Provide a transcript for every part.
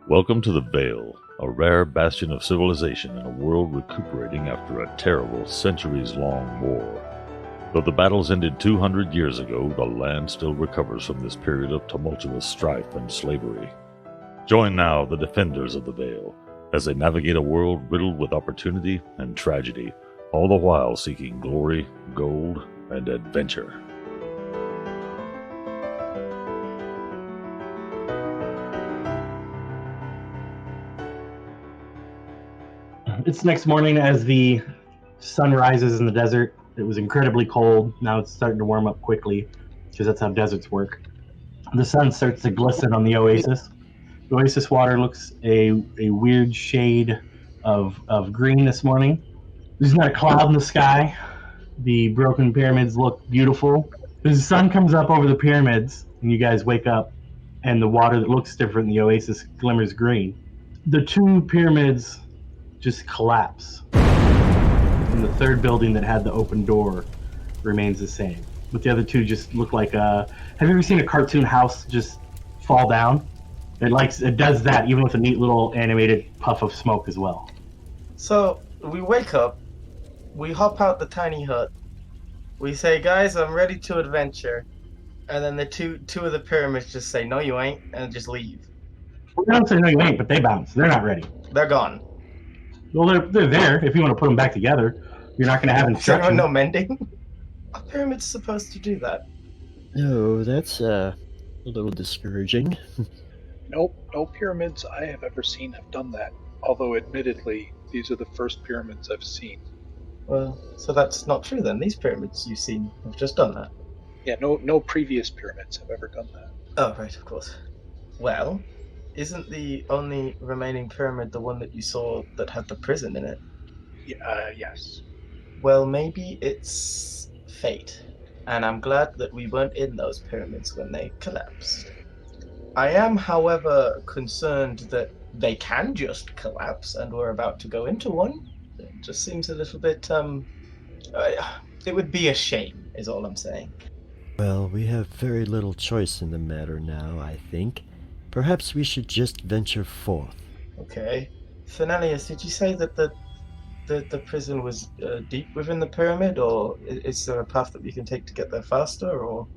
Welcome to the Vale, a rare bastion of civilization in a world recuperating after a terrible, centuries-long war. Though the battles ended 200 years ago, the land still recovers from this period of tumultuous strife and slavery. Join now the defenders of the Vale as they navigate a world riddled with opportunity and tragedy, all the while seeking glory, gold, and adventure. It's next morning as the sun rises in the desert. It was incredibly cold. Now it's starting to warm up quickly because that's how deserts work. The sun starts to glisten on the oasis. The oasis water looks a weird shade of green this morning. There's not a cloud in the sky. The broken pyramids look beautiful. The sun comes up over the pyramids and you guys wake up and the water that looks different in the oasis glimmers green. The two pyramids just collapse. And the third building that had the open door remains the same. But the other two just look like have you ever seen a cartoon house just fall down? It does that even with a neat little animated puff of smoke as well. So we wake up, we hop out the tiny hut, we say, guys, I'm ready to adventure. And then the two of the pyramids just say, no you ain't, and just leave. Well, they don't say no you ain't, but they bounce. They're not ready. They're gone. Well, they're there if you want to put them back together. You're not going to have instructions. No mending? Are pyramids supposed to do that? No, that's a little discouraging. Nope, no pyramids I have ever seen have done that. Although, admittedly, these are the first pyramids I've seen. Well, so that's not true then. These pyramids you've seen have just done that. Yeah, no previous pyramids have ever done that. Oh, right, of course. Well, isn't the only remaining pyramid the one that you saw that had the prison in it? Yes. Well, maybe it's fate. And I'm glad that we weren't in those pyramids when they collapsed. I am, however, concerned that they can just collapse and we're about to go into one. It just seems a little bit, it would be a shame, is all I'm saying. Well, we have very little choice in the matter now, I think. Perhaps we should just venture forth. Okay. Fenelius, did you say that the prison was deep within the pyramid, or is there a path that we can take to get there faster, or...?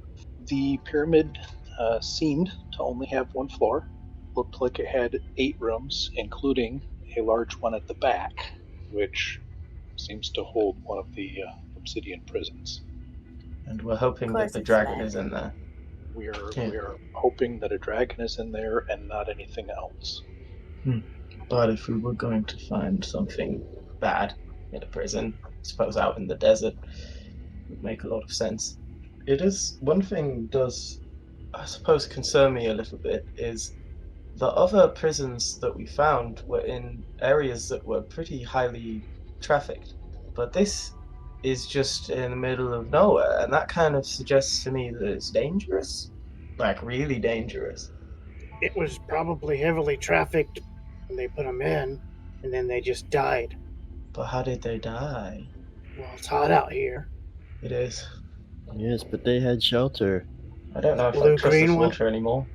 The pyramid seemed to only have one floor. Looked like it had 8 rooms, including a large one at the back, which seems to hold one of the obsidian prisons. And we're hoping that the dragon is in there. We are hoping that a dragon is in there and not anything else. But if we were going to find something bad in a prison, I suppose out in the desert, would make a lot of sense. It is, one thing does, I suppose, concern me a little bit, is the other prisons that we found were in areas that were pretty highly trafficked. But this is just in the middle of nowhere, and that kind of suggests to me that it's dangerous. Like, really dangerous. It was probably heavily trafficked when they put them in, and then they just died. But how did they die? Well, it's hot out here. It is. Yes, but they had shelter. I don't know if I Blue, trust this green one? water anymore.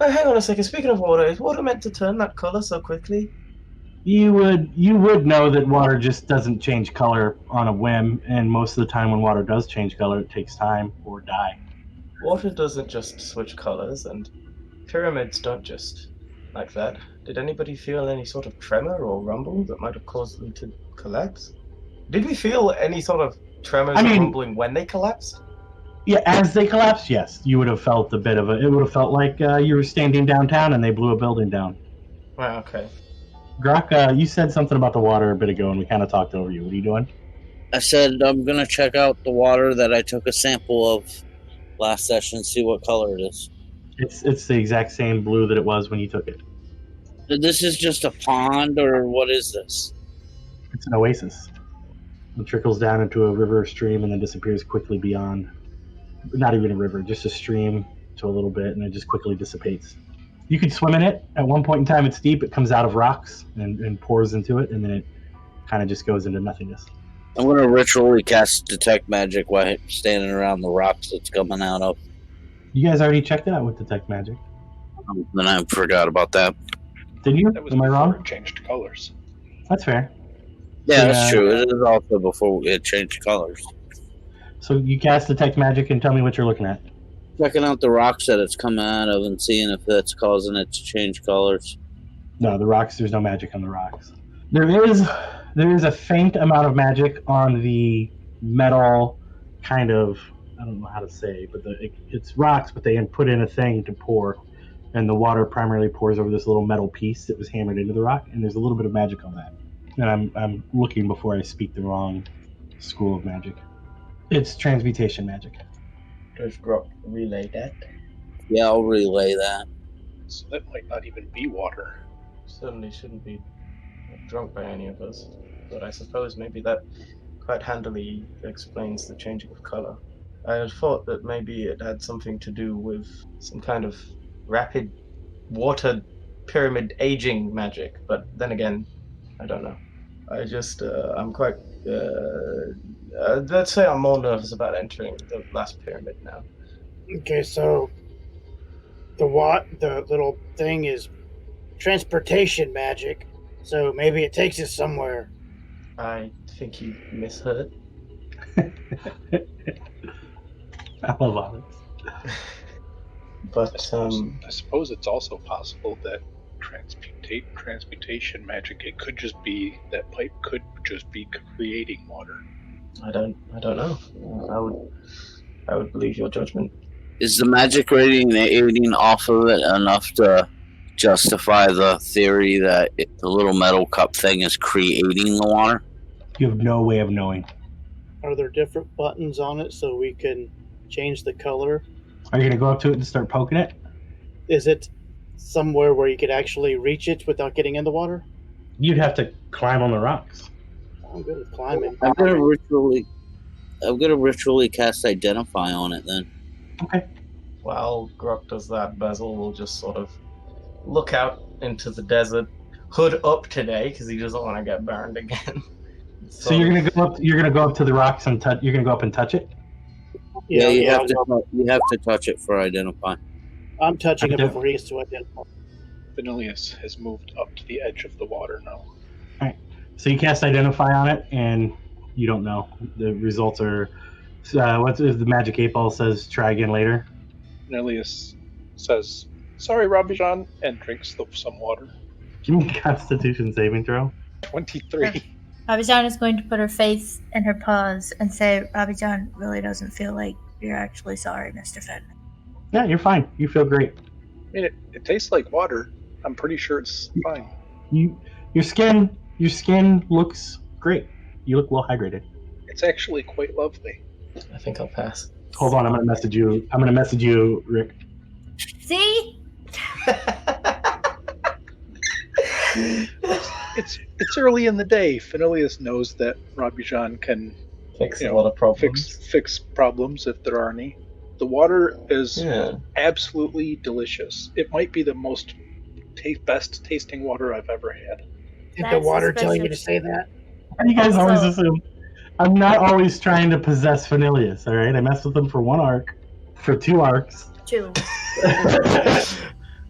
Oh, hang on a second, speaking of water, is water meant to turn that colour so quickly? You would know that water just doesn't change color on a whim, and most of the time when water does change color, it takes time or die. Water doesn't just switch colours, and pyramids don't just like that. Did anybody feel any sort of tremor or rumble that might have caused them to collapse? Did we feel any sort of tremors or rumbling when they collapsed? Yeah, as they collapsed, yes. You would have felt a bit of it. It would have felt like you were standing downtown and they blew a building down. Wow, okay. Grok, you said something about the water a bit ago and we kind of talked over you. What are you doing? I said I'm going to check out the water that I took a sample of last session, see what color it is. It's the exact same blue that it was when you took it. This is just a pond, or what is this? It's an oasis. It trickles down into a river or stream and then disappears quickly beyond. Not even a river, just a stream to a little bit, and it just quickly dissipates. You could swim in it. At one point in time, it's deep. It comes out of rocks and pours into it, and then it kind of just goes into nothingness. I'm going to ritually cast Detect Magic while standing around the rocks it's coming out of. You guys already checked it out with Detect Magic. Then I forgot about that. Did you? That was Am I before wrong? it changed colors. That's fair. Yeah, Yeah. that's true. It is also before it changed colors. So you cast Detect Magic and tell me what you're looking at. Checking out the rocks that it's coming out of and seeing if that's causing it to change colors. No, the rocks. There's no magic on the rocks. There is a faint amount of magic on the metal, kind of. I don't know how to say, but it's rocks, but they put in a thing to pour, and the water primarily pours over this little metal piece that was hammered into the rock, and there's a little bit of magic on that. And I'm looking before I speak the wrong school of magic. It's transmutation magic. Does Grok relay that? Yeah, I'll relay that. So that might not even be water. Certainly shouldn't be drunk by any of us, but I suppose maybe that quite handily explains the changing of color. I had thought that maybe it had something to do with some kind of rapid water pyramid aging magic, but then again, I don't know. I'm quite, let's say I'm more nervous about entering the last pyramid now. Okay, so the little thing is transportation magic, so maybe it takes us somewhere. I think you misheard. I love Alex. But I suppose it's also possible that transmutation magic, it could just be that pipe could just be creating water. I don't know. I would believe your judgment. Is the magic radiating off of it enough to justify the theory that the little metal cup thing is creating the water? You have no way of knowing. Are there different buttons on it so we can change the color? Are you going to go up to it and start poking it? Is it somewhere where you could actually reach it without getting in the water? You'd have to climb on the rocks. I'm good with climbing. I'm gonna ritually cast Identify on it then. Okay. While Grok does that, Basil will just sort of look out into the desert, hood up today because he doesn't want to get burned again. So you're gonna go up. You're gonna go up to the rocks and touch. You're gonna go up and touch it. Yeah, you have to touch it for Identify. I'm touching it before he gets to Identify. Vanillius has moved up to the edge of the water now. Alright. So you cast Identify on it, and you don't know. The results are. What the Magic 8 Ball says? Try again later. Vanillius says, "Sorry, Rabijan," and drinks some water. Give me a Constitution saving throw. 23. Rabijan is going to put her face in her paws and say, Rabijan really doesn't feel like you're actually sorry, Mr. Finn. Yeah, you're fine. You feel great. I mean, it tastes like water. I'm pretty sure it's fine. Your skin looks great. You look well hydrated. It's actually quite lovely. I think I'll pass. Hold on, I'm gonna message you, Rick. See? It's early in the day. Vanillius knows that Rabijan can Fix a lot of problems. fix problems if there are any. The water is absolutely delicious. It might be the most best tasting water I've ever had. Did the water tell you to say that? You guys always assume. I'm not always trying to possess Vanillius, alright? I messed with him for 1 arc. For 2 arcs. 2.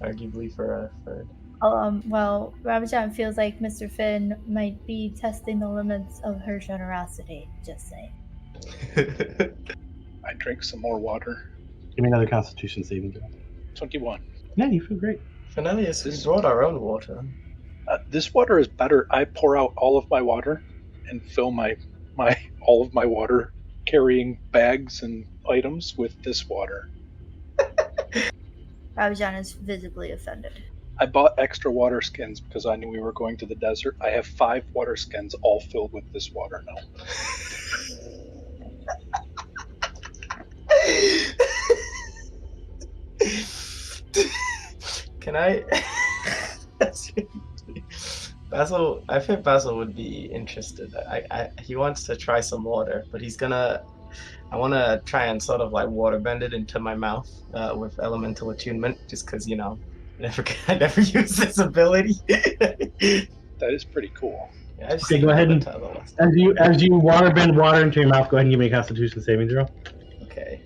Arguably for a third. Well, Rabijan feels like Mr. Finn might be testing the limits of her generosity, just saying. I drink some more water. Give me another Constitution saving throw. 21. Yeah, you feel great. Vanillius, we brought our own water. This water is better. I pour out all of my water and fill all of my water carrying bags and items with this water. Rabijan is visibly offended. I bought extra water skins because I knew we were going to the desert. I have 5 water skins all filled with this water now. Can I? Basil, I think Basil would be interested. He wants to try some water, but I want to try and sort of like water bend it into my mouth with elemental attunement, just because, I never use this ability. That is pretty cool. Yeah, Okay, go ahead and as you water bend water into your mouth, go ahead and give me a Constitution saving throw. Okay.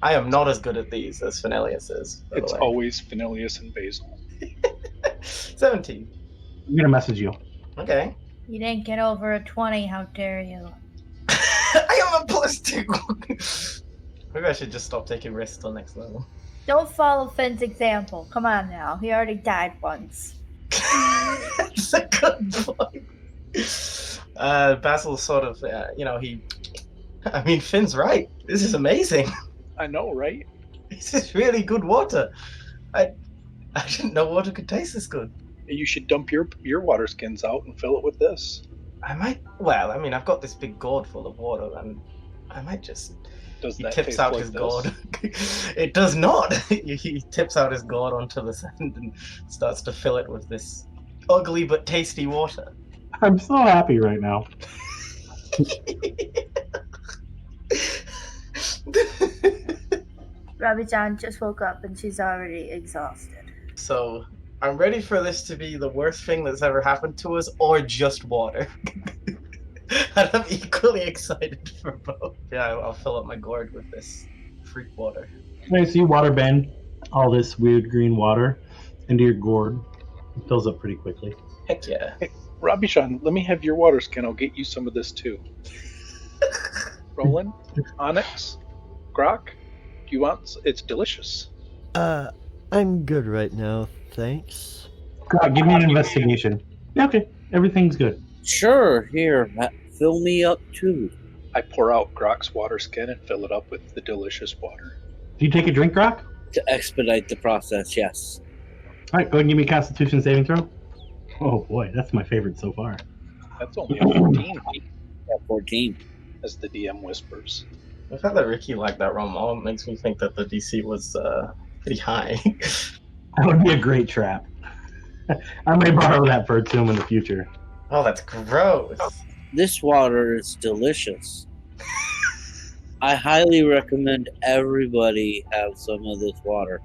I am not as good at these as Vanillius is. It's always Vanillius and Basil. 17. I'm gonna message you. Okay. You didn't get over a 20, how dare you? I am a +2. Maybe I should just stop taking risks till next level. Don't follow Finn's example. Come on now. He already died once. That's a good point. Basil sort of, Finn's right. This is amazing. I know, right? This is really good water. I didn't know water could taste this good. You should dump your water skins out and fill it with this. I might. Well, I've got this big gourd full of water, and I might just. Does He that tips taste out like his this? gourd. It does not. He tips out his gourd onto the sand and starts to fill it with this ugly but tasty water. I'm so happy right now. Ravi-chan just woke up and she's already exhausted. So, I'm ready for this to be the worst thing that's ever happened to us, or just water. And I'm equally excited for both. Yeah, I'll fill up my gourd with this freak water. Okay, so you water bend all this weird green water into your gourd. It fills up pretty quickly. Heck yeah. Robbie-chan, let me have your water skin. I'll get you some of this too. Roland, Onyx, Grok, do you want? It's delicious. I'm good right now, thanks. God, give me an investigation. Yeah, okay, everything's good. Sure, here, fill me up too. I pour out Grok's water skin and fill it up with the delicious water. Do you take a drink, Rock? To expedite the process, yes. All right, go ahead and give me a Constitution saving throw. Oh boy, that's my favorite so far. That's only a 14, Yeah, 14. as the DM whispers. The fact that Ricky liked that rum all makes me think that the DC was pretty high. That would be a great trap. I may borrow that for a tomb in the future. Oh, that's gross. This water is delicious. I highly recommend everybody have some of this water.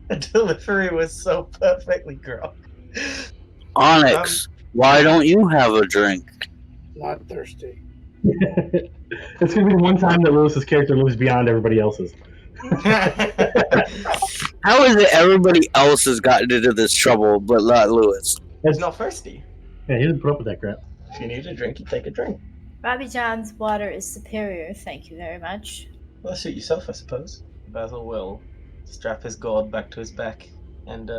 The delivery was so perfectly gross. Onyx, why don't you have a drink? Not thirsty. It's gonna be the one time that Lewis's character lives beyond everybody else's. How is it everybody else has gotten into this trouble but not Lewis? He's not thirsty. Yeah, he doesn't put up with that crap. If you need a drink, you take a drink. Ravi-chan's water is superior, thank you very much. Well, suit yourself, I suppose. Basil will strap his gourd back to his back, and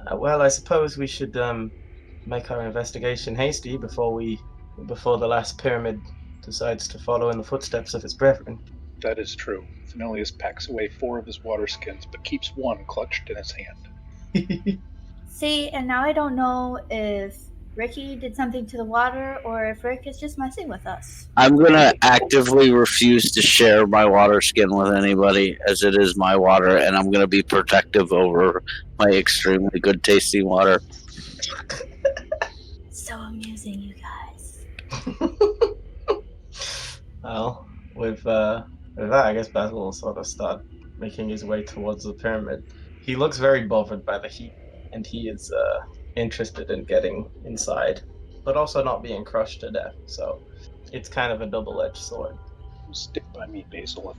I suppose we should make our investigation hasty before the last pyramid decides to follow in the footsteps of its brethren. That is true. Fenelius packs away 4 of his water skins, but keeps 1 clutched in his hand. See, and now I don't know if Ricky did something to the water or if Rick is just messing with us. I'm gonna actively refuse to share my water skin with anybody, as it is my water, and I'm gonna be protective over my extremely good tasting water. So amusing, you guys. Well, with that, I guess Basil will sort of start making his way towards the pyramid. He looks very bothered by the heat, and he is interested in getting inside, but also not being crushed to death. So it's kind of a double-edged sword. Stick by me, Basil.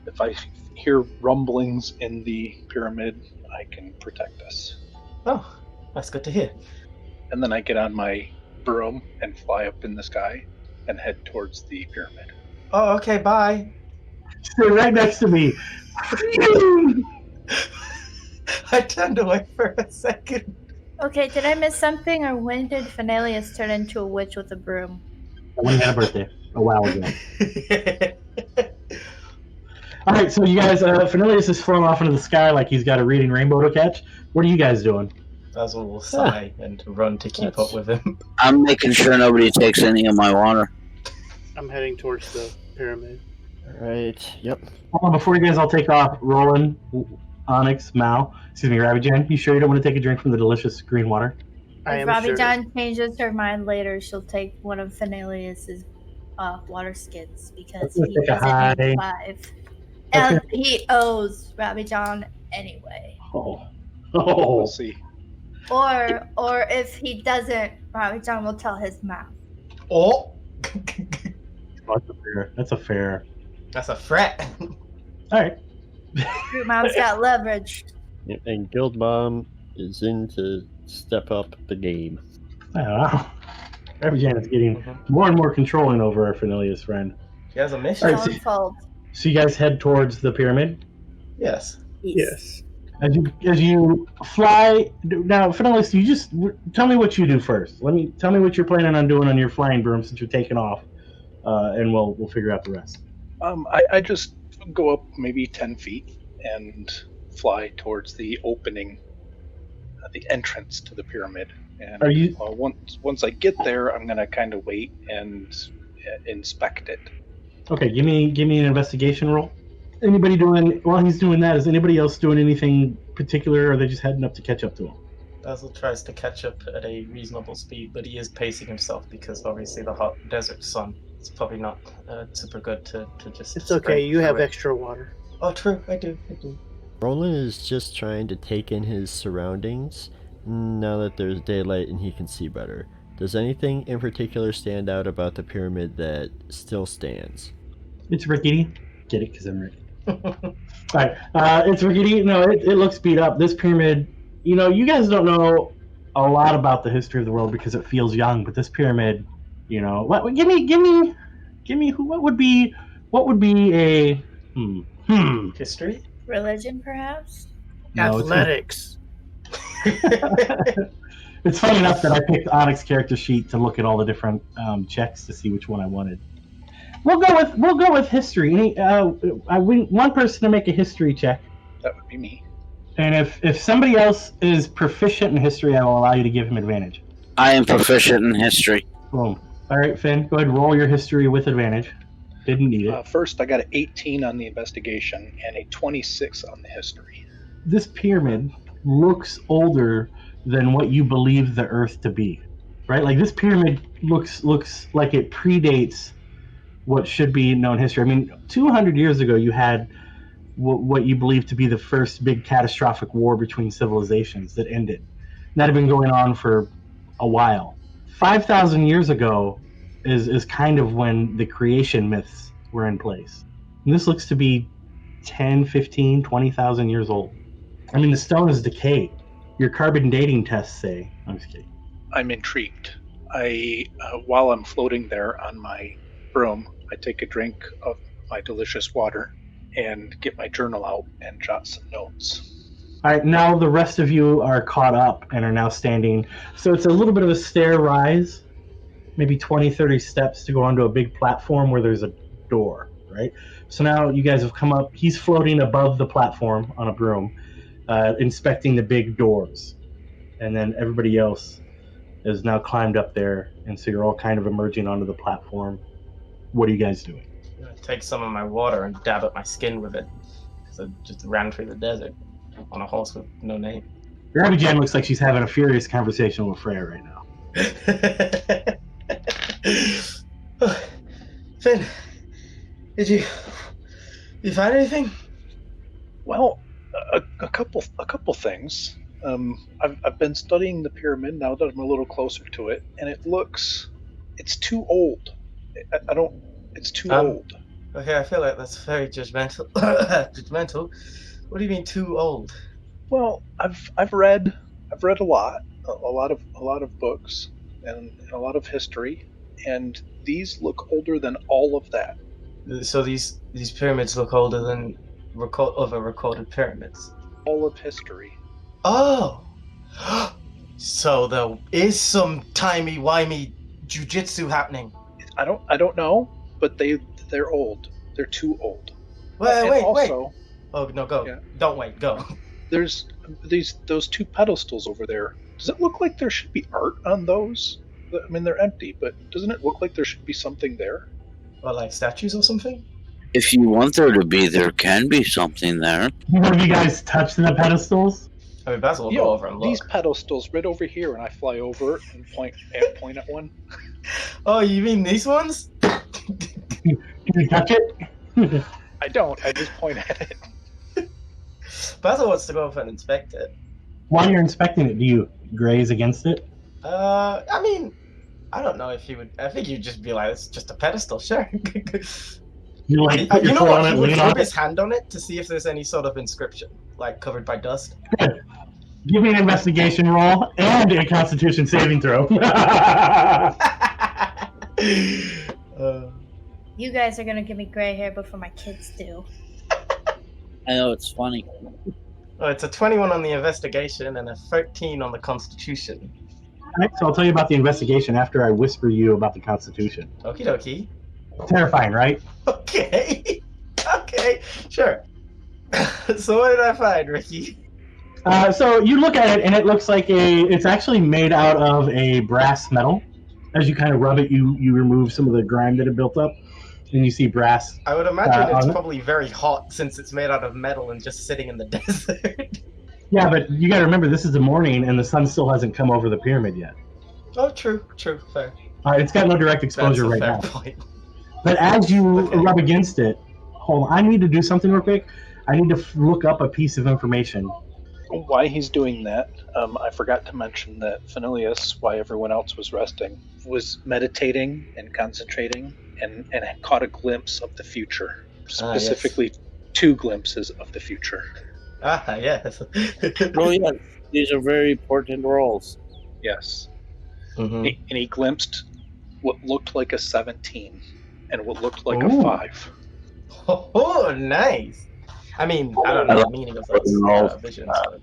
If I hear rumblings in the pyramid, I can protect us. Oh, that's good to hear. And then I get on my broom and fly up in the sky and head towards the pyramid. Oh, okay, bye. Sit right next to me. I turned away for a second. Okay, did I miss something, or when did Fenelius turn into a witch with a broom? When he had a birthday a while ago. All right, so you guys, Fenelius is flown off into the sky like he's got a reading rainbow to catch. What are you guys doing? Basil will sigh and run to keep up with him. I'm making sure nobody takes any of my water. I'm heading towards the pyramid. Right, yep. Hold on, before you guys all take off, Roland, Onyx, Mal, Ravi-Jan, you sure you don't want to take a drink from the delicious green water? I If am Ravi-chan changes her mind later, she'll take one of Fenelius's water skins because Let's he take a doesn't high. need 5. And he owes Ravi-chan anyway. Oh. We'll see. Or if he doesn't, Ravi-chan will tell his mom. Oh! That's a fair. That's a threat. All right. Your mom's got leverage. And Guild Mom is in to step up the game. Wow. Rabijan is getting more and more controlling over our Fenilius friend. He has a It's mission. All our right, own fault. So you guys head towards the pyramid. Yes. Yes. As you fly now, Fenilius, you just tell me what you do first. Tell me what you're planning on doing on your flying broom since you're taking off, and we'll figure out the rest. I just go up maybe 10 feet and fly towards the opening, the entrance to the pyramid. And Are you? once I get there, I'm gonna kind of wait and inspect it. Okay, give me an investigation roll. Anybody doing while he's doing that? Is anybody else doing anything particular, or are they just heading up to catch up to him? Basil tries to catch up at a reasonable speed, but he is pacing himself because obviously the hot desert sun is probably not super good to just. It's okay. sprint You have through it. extra water. Oh, true. I do. Roland is just trying to take in his surroundings now that there's daylight and he can see better. Does anything in particular stand out about the pyramid that still stands? It's rickety. Get it? Because I'm Rick. Alright, it's rickety. No, it looks beat up. This pyramid, you guys don't know a lot about the history of the world because it feels young, but this pyramid, what give me what would be a History? Religion, perhaps? No, it's not. Athletics. It's funny enough that I picked Onyx character sheet to look at all the different checks to see which one I wanted. We'll go with history. I want one person to make a history check, That would be me. and if somebody else is proficient in history, I will allow you to give him advantage. I am proficient in history. Boom. All right, Finn, go ahead and roll your history with advantage. Didn't need it. First, I got an 18 on the investigation and a 26 on the history. This pyramid looks older than what you believe the Earth to be, right? Like this pyramid looks like it predates what should be known history. I mean, 200 years ago, you had what you believe to be the first big catastrophic war between civilizations that ended. That had been going on for a while. 5,000 years ago is kind of when the creation myths were in place. And this looks to be 10, 15, 20,000 years old. I mean, the stone is decayed. Your carbon dating tests say... I'm just kidding. I'm intrigued. While I'm floating there on my broom, I take a drink of my delicious water and get my journal out and jot some notes. All right, now the rest of you are caught up and are now standing. So it's a little bit of a stair rise, maybe 20, 30 steps to go onto a big platform where there's a door, right? So now you guys have come up. He's floating above the platform on a broom, inspecting the big doors. And then everybody else is now climbed up there, and so you're all kind of emerging onto the platform. What are you guys doing? I'm gonna take some of my water and dab at my skin with it. So I just ran through the desert on a horse with no name. Rabijan looks like she's having a furious conversation with Freya right now. Finn, did you find anything? Well, a couple things. I've been studying the pyramid now that I'm a little closer to it, and it's too old. It's too old. Okay, I feel like that's very judgmental. Judgmental. What do you mean too old? Well, I've read a lot of books and a lot of history, and these look older than all of that. So these pyramids look older than other recorded pyramids. All of history. Oh, so there is some timey-wimey jujitsu happening. I don't know, but they're old. They're too old. Wait. Also, Oh no, go. Yeah. Don't wait, go. There's those two pedestals over there. Does it look like there should be art on those? I mean, they're empty, but doesn't it look like there should be something there? Well, like statues or something? If you want there to be, there can be something there. Have you guys touched the pedestals? I mean, Basil will go over and look. These pedestals right over here, and I fly over and point at one. Oh, you mean these ones? Can you touch it? I don't. I just point at it. Basil wants to go over and inspect it. While you're inspecting it, do you graze against it? I mean, I don't know if you would. I think you'd just be like, it's just a pedestal, sure. You like put You your know foot what? on He it, would lean on rub it? his hand on it to see if there's any sort of inscription. like covered by dust. Good. Give me an investigation roll and a Constitution saving throw. You guys are gonna give me gray hair before my kids do. I know it's funny. Well, it's a 21 on the investigation and a 13 on the Constitution. Right, so I'll tell you about the investigation after I whisper you about the Constitution. Okie dokie. Terrifying, right? Okay. Okay, sure. So what did I find, Ricky? So you look at it, and it looks like it's actually made out of a brass metal. As you kind of rub it, you remove some of the grime that had built up, and you see brass. I would imagine it's on it. probably very hot since it's made out of metal and just sitting in the desert. Yeah, but you got to remember, this is the morning, and the sun still hasn't come over the pyramid yet. Oh, true, fair. It's got no direct exposure right That's a now. fair point. But as you Okay. rub against it, hold on, I need to do something real quick. I need to look up a piece of information. While he's doing that, I forgot to mention that Phenilius, while everyone else was resting, was meditating and concentrating and caught a glimpse of the future. Specifically, 2 glimpses of the future. Ah, yes. Oh yeah, these are very important roles. Yes. Mhm. And he glimpsed what looked like a 17 and what looked like Ooh. a 5. Oh, nice. I mean, I don't know the meaning of those visions. But...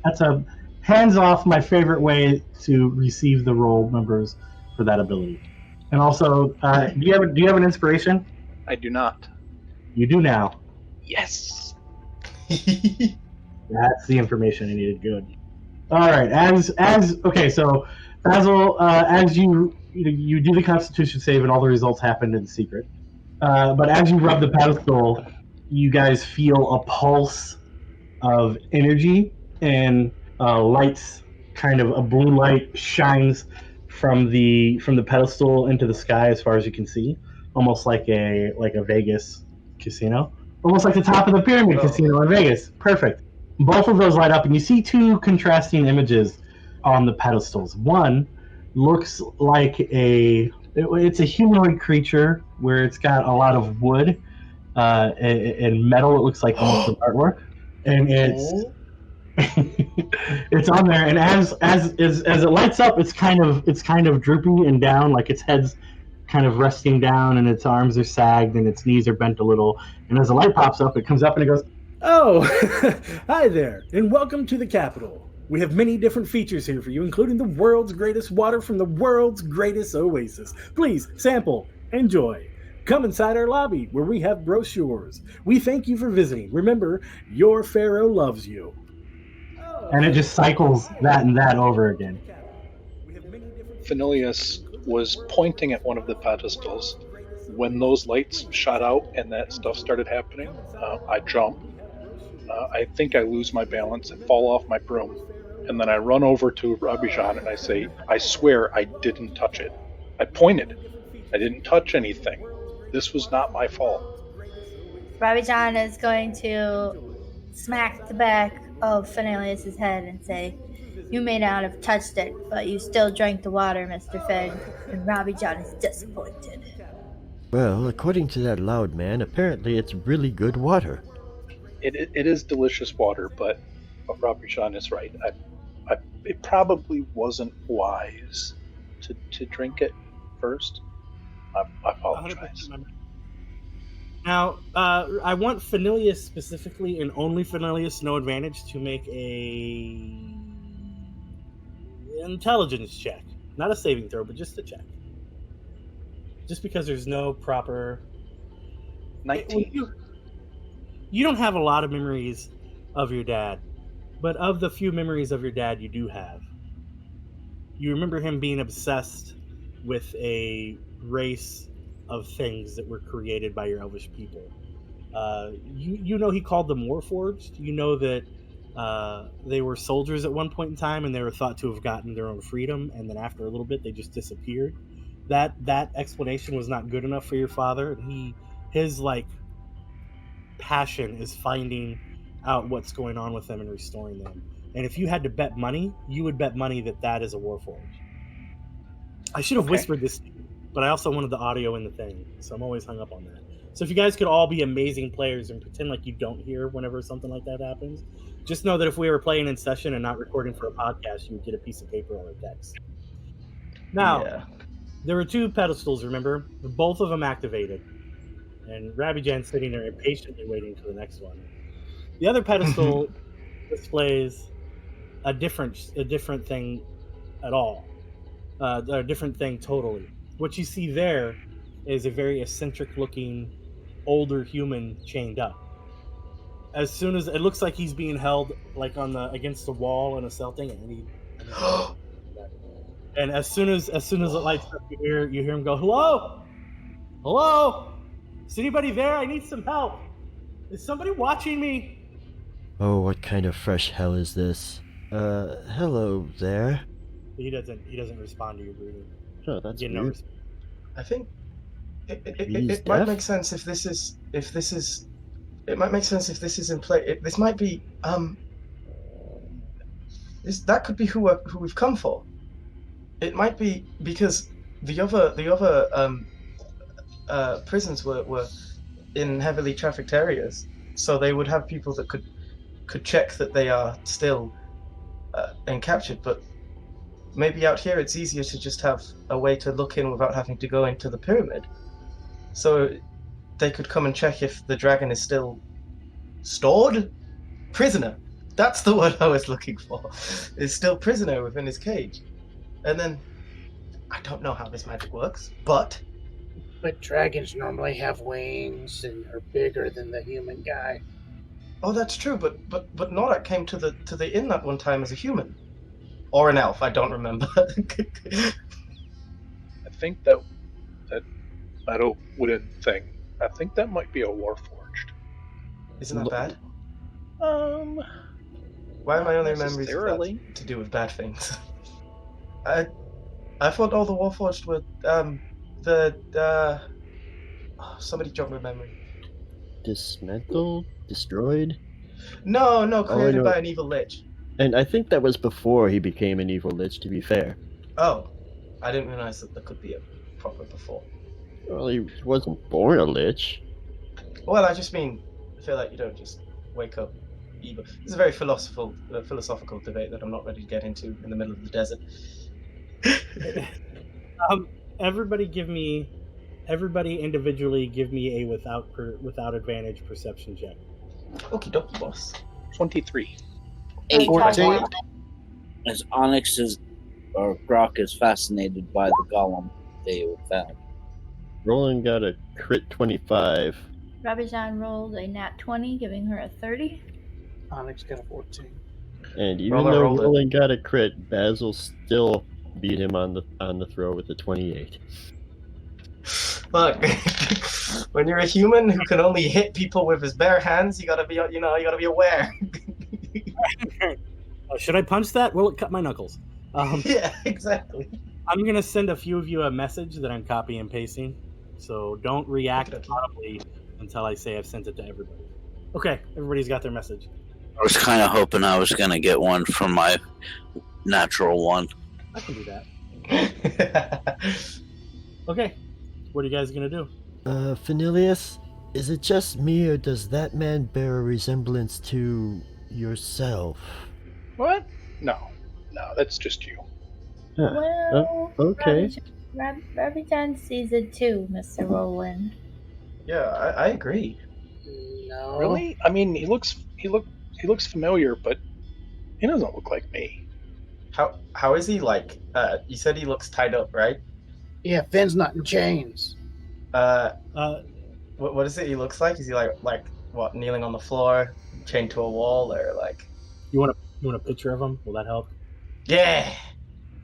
That's a hands off my favorite way to receive the roll numbers for that ability. And also, do you have an inspiration? I do not. You do now. Yes. That's the information I needed. Good. All right. Okay. So, Basil, as you do the Constitution save, and all the results happened in secret. But as you rub the pedestal, you guys feel a pulse of energy, and lights. Kind of a blue light shines from the pedestal into the sky as far as you can see, almost like a Vegas casino. Almost like the top of the pyramid casino in Vegas. Perfect. Both of those light up, and you see 2 contrasting images on the pedestals. One looks like it's a humanoid creature where it's got a lot of wood and metal. It looks like almost an artwork, and it's on there. And as it lights up, it's kind of droopy and down, like its head's kind of resting down, and its arms are sagged, and its knees are bent a little. And as the light pops up, it comes up and it goes, "Oh, hi there, and welcome to the Capitol. We have many different features here for you, including the world's greatest water from the world's greatest oasis. Please sample, enjoy. Come inside our lobby where we have brochures. We thank you for visiting. Remember, your pharaoh loves you." and it just cycles that and that over again. Phenilius was pointing at one of the pedestals. When those lights shot out and that stuff started happening, I jump. I think I lose my balance and fall off my broom. And then I run over to Rabijan and I say, "I swear I didn't touch it. I pointed. I didn't touch anything. This was not my fault." Rabijan is going to smack the back of Phenilius' head and say, "You may not have touched it, but you still drank the water, Mr. Finn, and Rabijan is disappointed." Well, according to that loud man, apparently it's really good water. It is delicious water, but Rabijan is right. It probably wasn't wise to drink it first. I apologize. 100%. Now, I want Phenilius specifically, and only Phenilius, no advantage, to make a intelligence check. Not a saving throw, but just a check. Just because there's no proper... 19. You don't have a lot of memories of your dad, but of the few memories of your dad you do have, you remember him being obsessed with a race of things that were created by your elvish people. You know he called them Warforged. You know that they were soldiers at one point in time, and they were thought to have gotten their own freedom, and then after a little bit they just disappeared. That explanation was not good enough for your father, and his passion is finding out what's going on with them and restoring them. And if you had to bet money, you would bet money that is a Warforged. I should have whispered this to you, but I also wanted the audio in the thing, so I'm always hung up on that. So if you guys could all be amazing players and pretend like you don't hear whenever something like that happens, just know that if we were playing in session and not recording for a podcast, you would get a piece of paper or a text. Now, Yeah. there were 2 pedestals, remember? Both of them activated. And Rabijan's sitting there impatiently waiting for the next one. The other pedestal displays a different thing at all. A different thing totally. What you see there is a very eccentric looking older human chained up. As soon as it looks like he's being held like on the against the wall in a cell thing, and as soon as it lights up, you hear him go, hello, is anybody there? I need some help. Is somebody watching me? Oh, what kind of fresh hell is this? Hello there. He doesn't respond to your greeting. Oh, that's You weird. know, I think He's it might deaf? make sense if this is it might make sense if this is in play. This might be that could be who we've come for. It might be because the other prisons were in heavily trafficked areas, so they would have people that could check that they are still encaptured. But maybe out here it's easier to just have a way to look in without having to go into the pyramid. So they could come and check if the dragon is still stored? Prisoner. That's the word I was looking for. Is still prisoner within his cage. And then, I don't know how this magic works, but dragons normally have wings and are bigger than the human guy. oh, that's true. But Norak came to the inn that one time as a human, or an elf. I don't remember. I think that metal wooden thing, I think that might be a warforged. Isn't that bad? Why are my not only memories of necessarily. that to do with bad things? I thought all the warforged were somebody jog my memory. Dismantled? Destroyed? No, created no. by an evil lich. And I think that was before he became an evil lich, to be fair. Oh, I didn't realize that there could be a proper before. Well, he wasn't born a lich. Well, I just mean, I feel like you don't just wake up evil. This is a very philosophical debate that I'm not ready to get into in the middle of the desert. Everybody individually give me a without advantage perception check. Okie dokie, boss. 23. 8. 14. As Onyx or Grok is fascinated by the golem they found. Roland got a crit 25. Rabijan rolled a nat 20, giving her a 30. Onyx got a 14. And even Roland though rolled it. Roland got a crit, Basil still beat him on the throw with a 28. Look, when you're a human who can only hit people with his bare hands, you gotta be aware. Should I punch that? Will it cut my knuckles? Yeah, exactly. I'm going to send a few of you a message that I'm copy and pasting. So don't react Okay. audibly until I say I've sent it to everybody. Okay, everybody's got their message. I was kind of hoping I was going to get one from my natural one. I can do that. Okay, what are you guys going to do? Phanilius, is it just me or does that man bear a resemblance to yourself? What? No, that's just you. Well, okay. Rabijan sees it too, Mr. Roland. Yeah, I agree. No. Really? I mean, he looks familiar, but he doesn't look like me. How is he like? You said he looks tied up, right? Yeah, Finn's not in chains. What is it he looks like? Is he like what, kneeling on the floor, chained to a wall, or like? You want a picture of him? Will that help? Yeah.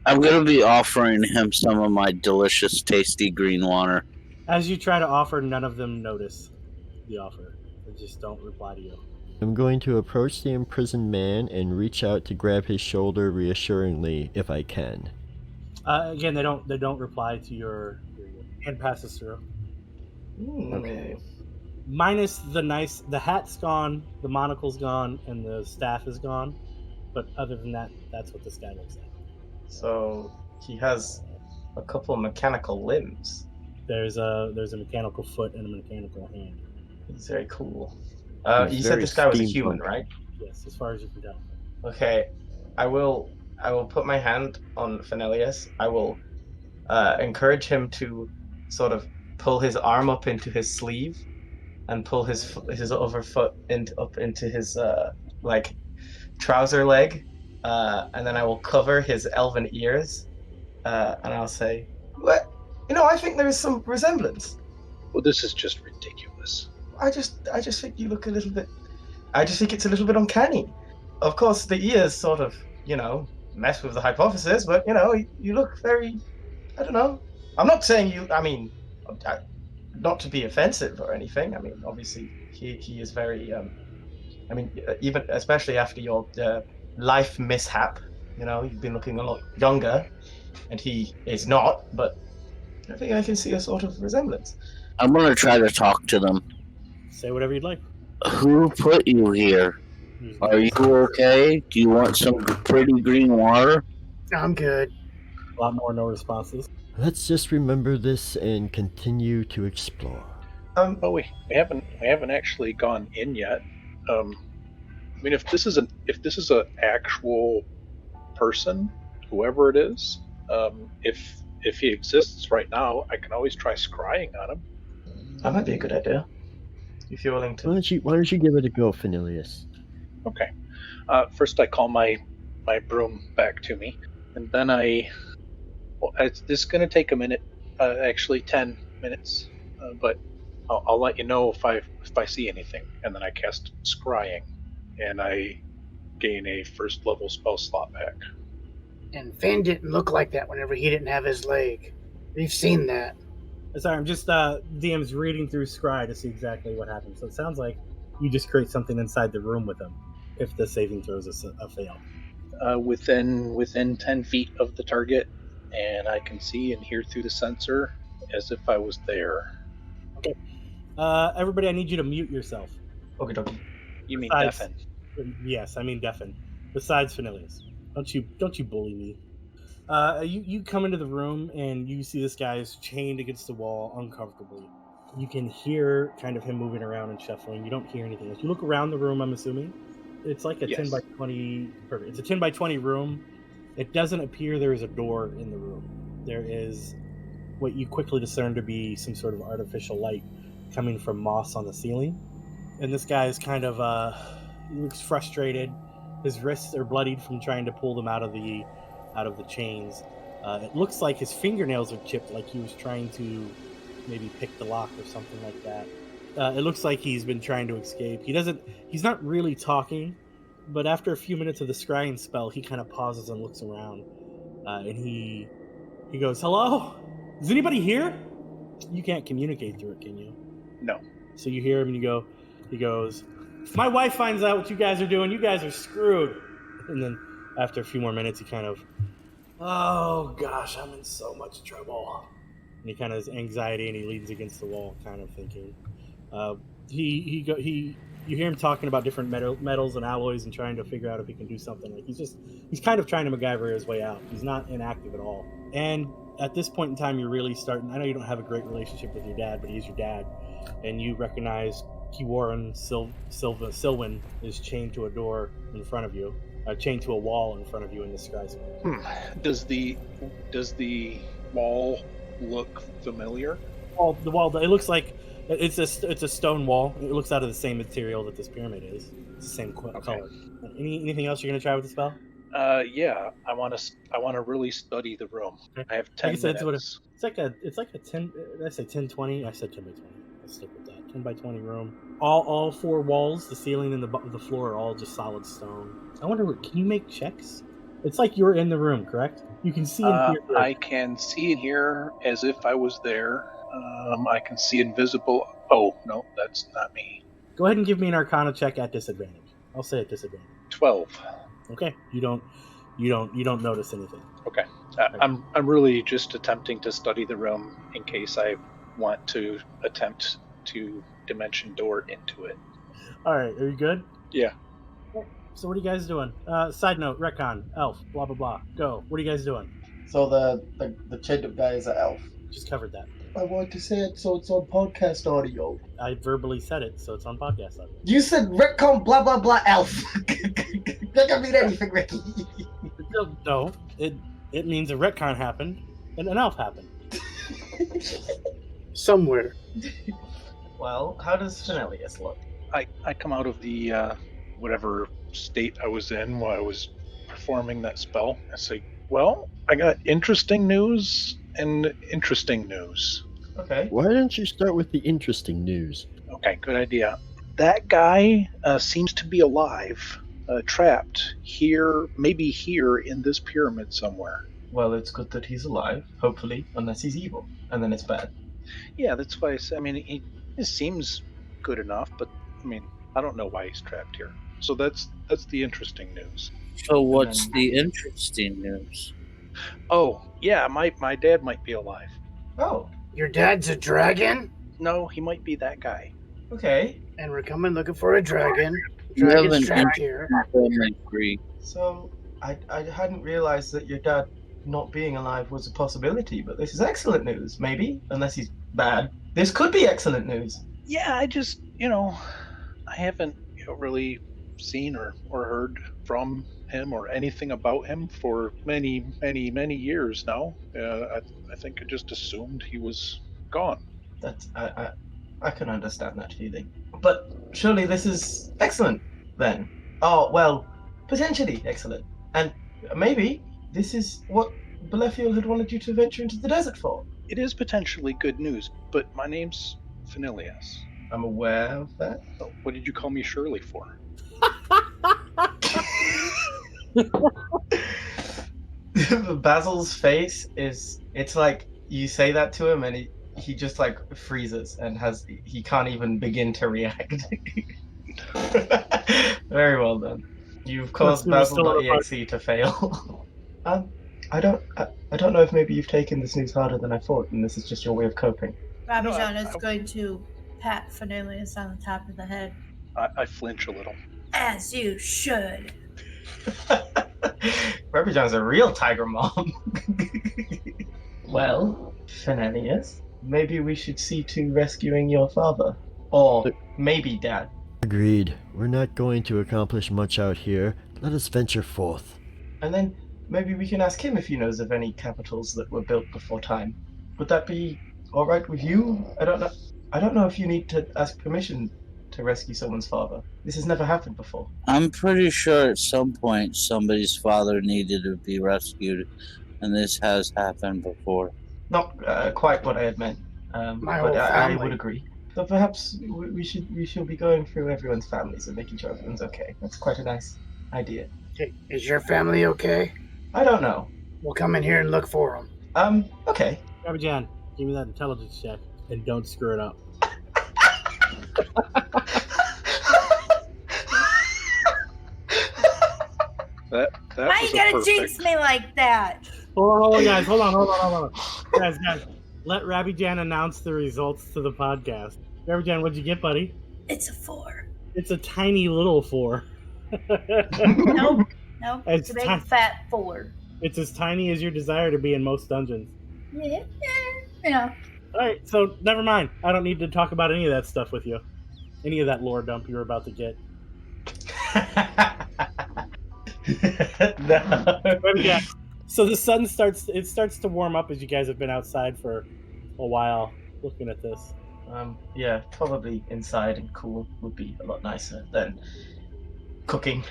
I'm going to be offering him some of my delicious, tasty green water. As you try to offer, none of them notice the offer. They just don't reply to you. I'm going to approach the imprisoned man and reach out to grab his shoulder reassuringly if I can. Again, they don't reply to your hand passes through. Okay. Minus the hat's gone, the monocle's gone, and the staff is gone. But other than that, that's what this guy looks like. So he has a couple of mechanical limbs. There's a mechanical foot and a mechanical hand. It's very cool. He's You said very this guy was a steampunk. human, right? Yes, as far as you can tell. Okay, I will put my hand on Fenelius. I will encourage him to sort of pull his arm up into his sleeve and pull his other foot up into his like trouser leg, and then I will cover his elven ears, and I'll say, "What? I think there is some resemblance. Well, this is just ridiculous. I just think you look a little bit. I just think it's a little bit uncanny. Of course, the ears sort of, mess with the hypothesis, but you look very. I don't know. I'm not saying you. I mean, not to be offensive or anything. I mean, obviously, he is very. I mean, even especially after your life mishap, you've been looking a lot younger, and he is not. But I think I can see a sort of resemblance. I'm gonna try to talk to them. Say whatever you'd like. Who put you here? Are you okay? Do you want some pretty green water? I'm good. A lot more no responses. Let's just remember this and continue to explore. Oh, we haven't actually gone in yet. I mean, if this is an actual person, whoever it is, if he exists right now, I can always try scrying on him. That might be a good idea. If you're willing to. Why don't you give it a go, Fenelius? Okay. First, I call my broom back to me, and then this is going to take a minute, actually 10 minutes, but I'll let you know if I see anything, and then I cast scrying, and I gain a first level spell slot back. And Finn didn't look like that whenever he didn't have his leg. We've seen that. Sorry, I'm just DM's reading through Scry to see exactly what happens. So it sounds like you just create something inside the room with them if the saving throws a fail. Within 10 feet of the target, and I can see and hear through the sensor as if I was there. Okay. Everybody, I need you to mute yourself. Okay, dokie. You mean Besides- deafen? Yes, I mean deafen. Besides Fenelius. Don't you bully me. You come into the room and you see this guy's chained against the wall uncomfortably. You can hear kind of him moving around and shuffling. You don't hear anything. If you look around the room, I'm assuming it's like a 10 by 20. Perfect. It's a 10 by 20 room. It doesn't appear there is a door in the room. There is what you quickly discern to be some sort of artificial light coming from moss on the ceiling. And this guy is kind of he looks frustrated. His wrists are bloodied from trying to pull them out of the chains. It looks like his fingernails are chipped, like he was trying to maybe pick the lock or something like that. It looks like he's been trying to escape. He's not really talking, but after a few minutes of the scrying spell, he kind of pauses and looks around, and he goes, "Hello? Is anybody here?" You can't communicate through it, can you? No. So you hear him, and he goes, "If my wife finds out what you guys are doing, you guys are screwed." And then after a few more minutes, he kind of, "Oh gosh, I'm in so much trouble." And he kind of has anxiety, and he leans against the wall, kind of thinking. You hear him talking about different metals and alloys, and trying to figure out if he can do something. Like he's kind of trying to MacGyver his way out. He's not inactive at all. And at this point in time, you're really starting. I know you don't have a great relationship with your dad, but he's your dad, and you recognize Kiwaran Silwyn is chained to a door in front of you. Chained to a wall in front of you in the skyscraper. Does the wall look familiar? The wall. It looks like it's a stone wall. It looks out of the same material that this pyramid is. It's the same color. Anything else you're gonna try with the spell? Yeah. I want to really study the room. Okay. I have 10 minutes. It's like a 10. Did I say 10-20? I said 10 by 20. Let's stick with that. 10 by 20 room. All four walls, the ceiling and the floor are all just solid stone. I wonder, can you make checks? It's like you're in the room, correct? You can see and hear. I can see and hear as if I was there. I can see invisible. Oh no, that's not me. Go ahead and give me an Arcana check at disadvantage. I'll say at disadvantage. 12. Okay. You don't notice anything. Okay. I'm really just attempting to study the room in case I want to attempt to dimension door into it. All right. Are you good? Yeah. So what are you guys doing? Side note, retcon, elf, blah blah blah. Go. What are you guys doing? So the chained up guy is an elf. Just covered that. I want to say it so it's on podcast audio. I verbally said it, so it's on podcast audio. You said retcon blah blah blah elf. That doesn't mean anything, Ricky. No, it means a retcon happened and an elf happened. Somewhere. Well, how does Fenelius look? I come out of the whatever state I was in while I was performing that spell. I say, well, I got interesting news and interesting news. Okay. Why don't you start with the interesting news? Okay, good idea. That guy seems to be alive, trapped here, maybe here in this pyramid somewhere. Well, it's good that he's alive, hopefully, unless he's evil, and then it's bad. Yeah, that's why I mean, he seems good enough, but I mean, I don't know why he's trapped here. So that's the interesting news. So what's the interesting news? Oh, yeah, my dad might be alive. Oh, Your dad's a dragon? No, he might be that guy. okay. And we're coming looking for a dragon. You Dragon's haven't trapped here. So, I hadn't realized that your dad not being alive was a possibility, but this is excellent news, maybe, unless he's bad. This could be excellent news. Yeah, I just, I haven't really seen or heard from him or anything about him for many, many, many years now. I think I just assumed he was gone. That's I can understand that feeling. But surely this is excellent, then. Oh, well, potentially excellent. And maybe this is what Belefiel had wanted you to venture into the desert for. It is potentially good news, but my name's Fenelius. I'm aware of that. Oh, what did you call me Shirley for? Basil's face it's like you say that to him and he just like freezes and he can't even begin to react. Very well done. You've caused Basil.exe to fail. I don't know if maybe you've taken this news harder than I thought and this is just your way of coping. Babijan is going to pat Fenelius on the top of the head. I flinch a little. As you should. Babijan's a real tiger mom. Well, Fenelius, maybe we should see to rescuing your father. Or maybe Dad. Agreed. We're not going to accomplish much out here. Let us venture forth. And then maybe we can ask him if he knows of any capitals that were built before time. Would that be all right with you? I don't know if you need to ask permission to rescue someone's father. This has never happened before. I'm pretty sure at some point somebody's father needed to be rescued, and this has happened before. Not quite what I had meant, My but whole I family. would agree. So perhaps we should be going through everyone's families and making sure everyone's okay. That's quite a nice idea. Hey, is your family okay? I don't know. We'll come in here and look for them. Okay. Babijan, give me that intelligence check and don't screw it up. That Why was you gotta perfect. jinx me like that? Hold on, guys. Hold on. Guys, let Babijan announce the results to the podcast. Babijan, what'd you get, buddy? It's a 4. It's a tiny little 4. Nope. It's It's a big ti- fat 4. It's as tiny as your desire to be in most dungeons. Yeah, you know. Alright, so never mind. I don't need to talk about any of that stuff with you. Any of that lore dump you were about to get. No. But yeah, so the sun starts to warm up as you guys have been outside for a while looking at this. Yeah, probably inside and cool would be a lot nicer than cooking.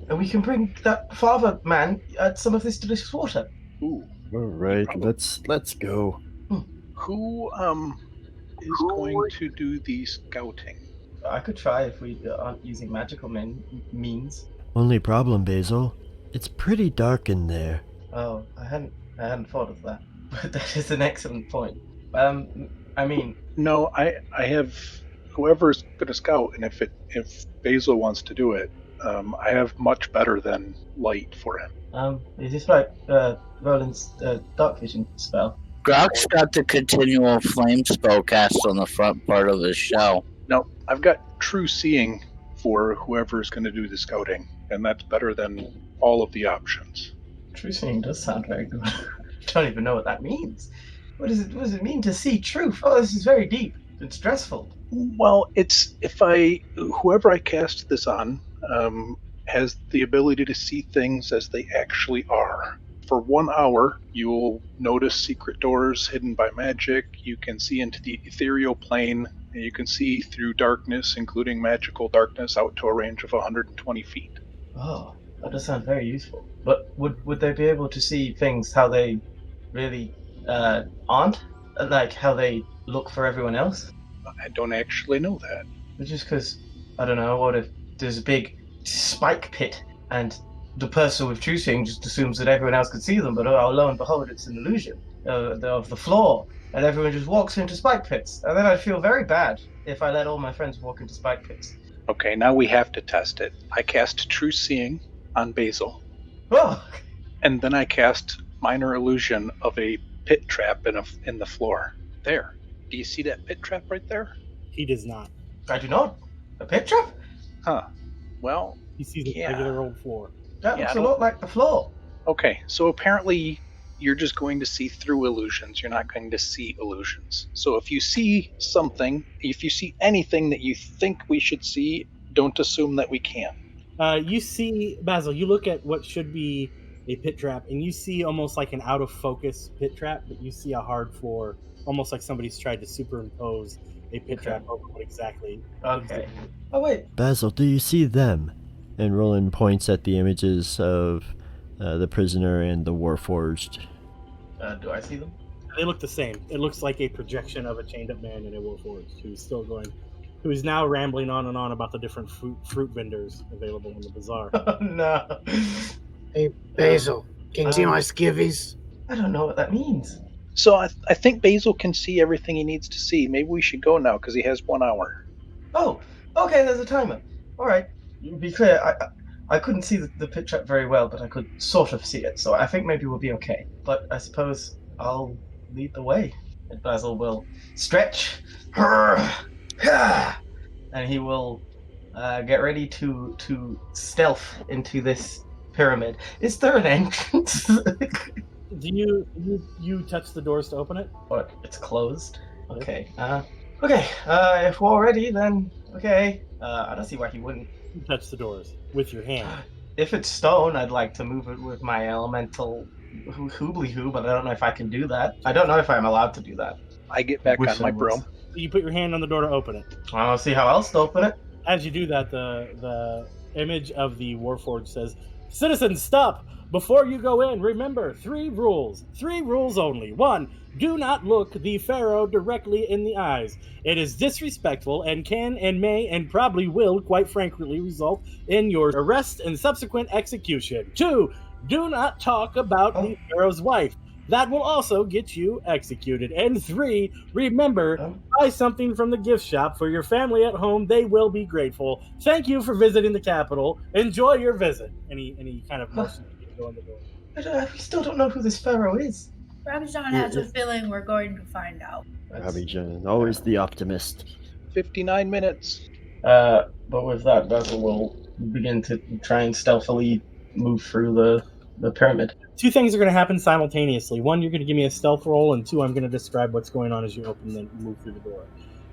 And we can bring that father man some of this delicious water. Ooh. All right, let's go. Who is going to do the scouting? I could try if we aren't using magical means. Only problem, Basil. It's pretty dark in there. Oh, I hadn't thought of that. But that is an excellent point. I mean, No, I have whoever's gonna scout, and if Basil wants to do it, I have much better than light for him. is this like Roland's dark vision spell? Grok's got the continual flame spell cast on the front part of his shell. No, I've got true seeing for whoever's gonna do the scouting, and that's better than all of the options. True seeing does sound very good. I don't even know what that means. What does it mean to see truth? Oh, this is very deep. It's stressful. Well, it's whoever I cast this on has the ability to see things as they actually are. For 1 hour, you'll notice secret doors hidden by magic. You can see into the ethereal plane. And you can see through darkness, including magical darkness, out to a range of 120 feet. Oh, that does sound very useful. But would they be able to see things how they really aren't? Like how they look for everyone else? I don't actually know that. Just because, I don't know, what if there's a big spike pit and the person with true seeing just assumes that everyone else could see them, but lo and behold, it's an illusion of the floor, and everyone just walks into spike pits. And then I'd feel very bad if I let all my friends walk into spike pits. Okay, now we have to test it. I cast True Seeing on Basil, Oh, and then I cast Minor Illusion of a pit trap in the floor. There. Do you see that pit trap right there? He does not. I do not. A pit trap? Huh. Well, He sees a Yeah. regular old floor. That Yeah, looks I a don't- lot like the floor. okay, so apparently you're just going to see through illusions. You're not going to see illusions. So if you see something, if you see anything that you think we should see, don't assume that we can. You see, Basil, you look at what should be a pit trap, and you see almost like an out of focus pit trap, but you see a hard floor, almost like somebody's tried to superimpose a pit Okay. trap over what exactly. Okay. Oh, wait. Basil, do you see them? And Roland points at the images of the prisoner and the Warforged. Do I see them? They look the same. It looks like a projection of a chained up man in a Warforged who's now rambling on and on about the different fruit vendors available in the bazaar. Oh, no. Hey, Basil, can you see my skivvies? I don't know what that means. So I think Basil can see everything he needs to see. Maybe we should go now because he has 1 hour. Oh, okay, there's a timer. All right. Be clear, I couldn't see the pit trap very well, but I could sort of see it, so I think maybe we'll be okay. But I suppose I'll lead the way. And Basil will stretch, and he will get ready to stealth into this pyramid. Is there an entrance? Do you touch the doors to open it? What? It's closed. Okay. Okay. If we're ready, then okay. I don't see why he wouldn't. You touch the doors with your hand. If it's stone, I'd like to move it with my elemental hoobly-hoo, but I don't know if I can do that. I don't know if I'm allowed to do that. I get back Wish on my I was. broom. You put your hand on the door to open it. I don't see how else to open it. As you do that, the image of the Warforged says, "Citizens, stop! Before you go in, remember 3 rules. 3 rules only. 1. Do not look the Pharaoh directly in the eyes. It is disrespectful and can and may and probably will, quite frankly, result in your arrest and subsequent execution. 2. Do not talk about the Pharaoh's wife. That will also get you executed. And 3, remember, buy something from the gift shop for your family at home. They will be grateful. Thank you for visiting the capital. Enjoy your visit." And he kind of motions you to go in the door. I still don't know who this pharaoh is. Robbie John has a feeling we're going to find out. Robbie John, always the optimist. 59 minutes. But with that, Basil will begin to try and stealthily move through the pyramid. 2 things are going to happen simultaneously. 1, you're going to give me a stealth roll, and 2, I'm going to describe what's going on as you open and move through the door.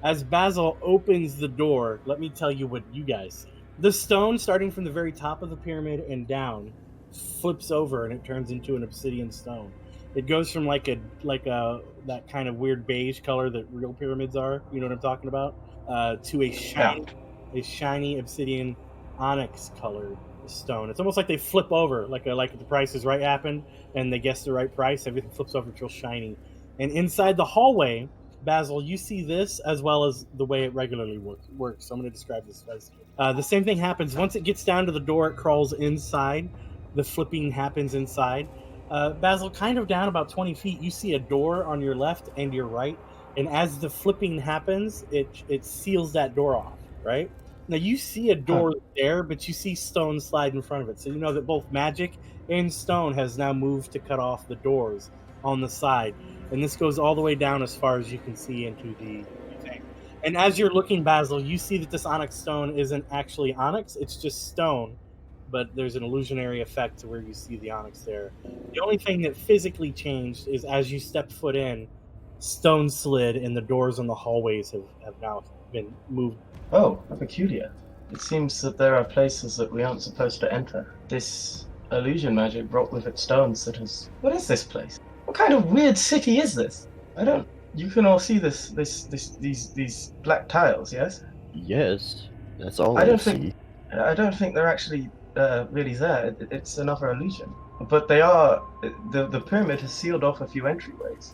As Basil opens the door, let me tell you what you guys see. The stone, starting from the very top of the pyramid and down, flips over and it turns into an obsidian stone. It goes from like that kind of weird beige color that real pyramids are, you know what I'm talking about, to a shiny obsidian onyx colored stone. It's almost like they flip over, like The Price is Right happened, and they guess the right price. Everything flips over, it's real shiny. And inside the hallway, Basil, you see this as well as the way it regularly works. So I'm going to describe this as the same thing happens. Once it gets down to the door, it crawls inside. The flipping happens inside. Basil, kind of down about 20 feet, you see a door on your left and your right. And as the flipping happens, it seals that door off, right? Now you see a door there, but you see stone slide in front of it. So you know that both magic and stone has now moved to cut off the doors on the side. And this goes all the way down as far as you can see into the thing. And as you're looking, Basil, you see that this onyx stone isn't actually onyx, it's just stone. But there's an illusionary effect to where you see the onyx there. The only thing that physically changed is as you step foot in, stone slid, and the doors on the hallways have now been moved. Oh, how peculiar. It seems that there are places that we aren't supposed to enter. This illusion magic brought with it stones that has... What is this place? What kind of weird city is this? I don't... You can all see these black tiles, yes? Yes, that's all I I don't see. think- I don't think they're actually really there. It's another illusion. But they are... The pyramid has sealed off a few entryways.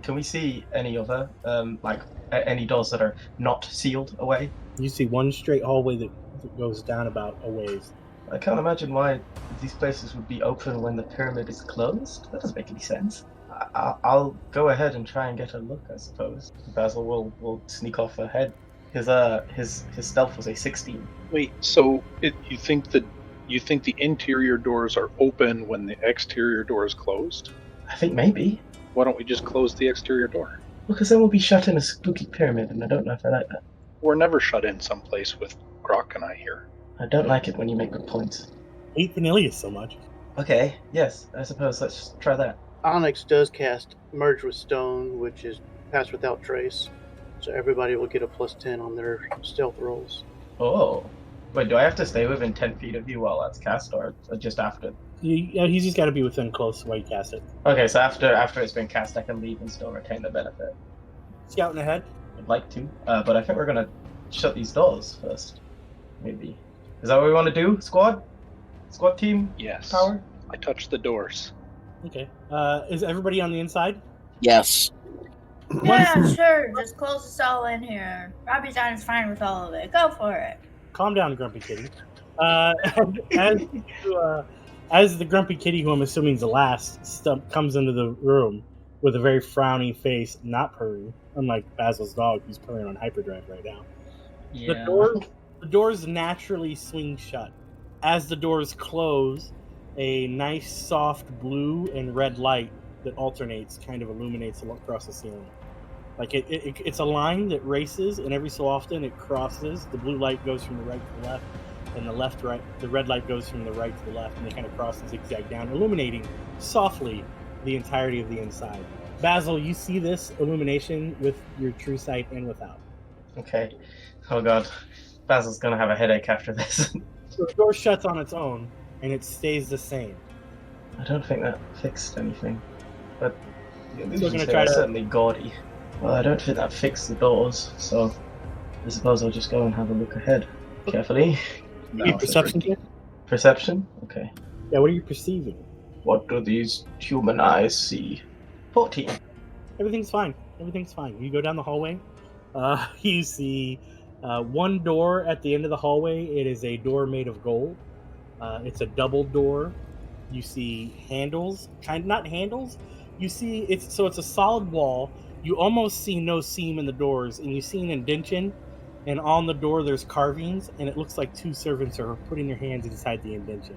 Can we see any other, any doors that are not sealed away? You see one straight hallway that goes down about a ways. I can't imagine why these places would be open when the pyramid is closed. That doesn't make any sense. I'll go ahead and try and get a look, I suppose. Basil will sneak off ahead. His stealth was a 16. Wait, so you think the interior doors are open when the exterior door is closed? I think maybe. Why don't we just close the exterior door? Because then we'll be shut in a spooky pyramid, and I don't know if I like that. We're never shut in someplace with Grok and I here. I don't like it when you make good points. I hate Vanillius so much. Okay, yes, I suppose let's try that. Onyx does cast Merge with Stone, which is Pass Without Trace. So everybody will get a +10 on their stealth rolls. Oh. Wait, do I have to stay within 10 feet of you while that's cast, or just after? He's just got to be within close while you cast it. Okay, so after it's been cast, I can leave and still retain the benefit. Scouting ahead. I'd like to, but I think we're gonna shut these doors first. Maybe. Is that what we want to do, squad? Squad team? Yes. Power? I touched the doors. Okay. Is everybody on the inside? Yes. Yeah, sure. Just close us all in here. Robbie John is fine with all of it. Go for it. Calm down, Grumpy Kitty. As the Grumpy Kitty, who I'm assuming is the last, comes into the room with a very frowny face, not purring, unlike Basil's dog, who's purring on hyperdrive right now. Yeah. The doors naturally swing shut. As the doors close, a nice soft blue and red light that alternates kind of illuminates across the ceiling. Like it's a line that races, and every so often it crosses. The blue light goes from the right to the left, and the red light goes from the right to the left, and they kind of cross and zigzag down, illuminating softly the entirety of the inside. Basil, you see this illumination with your true sight and without. Okay. Oh god. Basil's gonna have a headache after this. So the door shuts on its own, and it stays the same. I don't think that fixed anything. But the Still illusions gonna here try are to- certainly gaudy. Well, I don't think that fixed the doors, so I suppose I'll just go and have a look ahead. Carefully. Your perception check? Perception? Okay. Yeah, what are you perceiving? What do these human eyes see? 14. Everything's fine. Everything's fine. You go down the hallway. You see one door at the end of the hallway. It is a door made of gold. It's a double door. You see handles, not handles. You see it's a solid wall. You almost see no seam in the doors, and you see an indention. And on the door, there's carvings, and it looks like two servants are putting their hands inside the indention,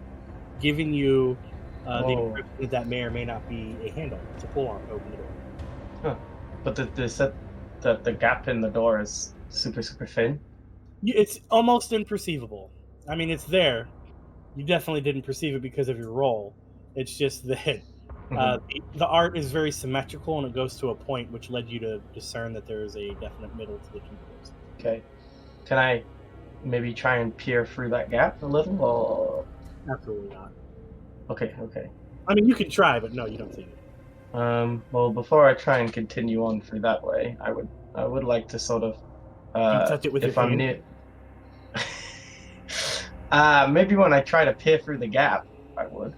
giving you the impression that may or may not be a handle to pull on to open the door. Huh. But they said that the gap in the door is super, super thin. It's almost imperceivable. I mean, it's there. You definitely didn't perceive it because of your roll. It's just that the art is very symmetrical, and it goes to a point which led you to discern that there is a definite middle to the two doors. Okay. Can I maybe try and peer through that gap a little, or...? Absolutely not. Okay. I mean, you can try, but no, you don't see it. Well, before I try and continue on through that way, I would like to sort of... you touch it with if your I'm hand? near... maybe when I try to peer through the gap, I would.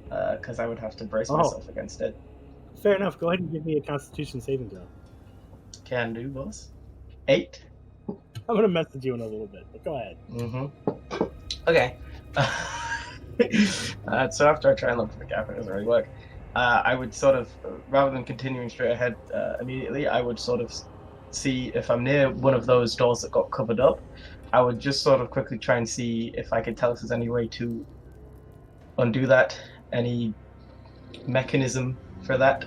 Because I would have to brace myself against it. Fair enough. Go ahead and give me a Constitution saving throw. Can do, boss. 8. I'm going to message you in a little bit, but go ahead. Mm-hmm. Okay. So after I try and look for the gap, it doesn't really work. I would sort of, rather than continuing straight ahead immediately, I would sort of see if I'm near one of those doors that got covered up. I would just sort of quickly try and see if I could tell if there's any way to undo that. Any mechanism for that?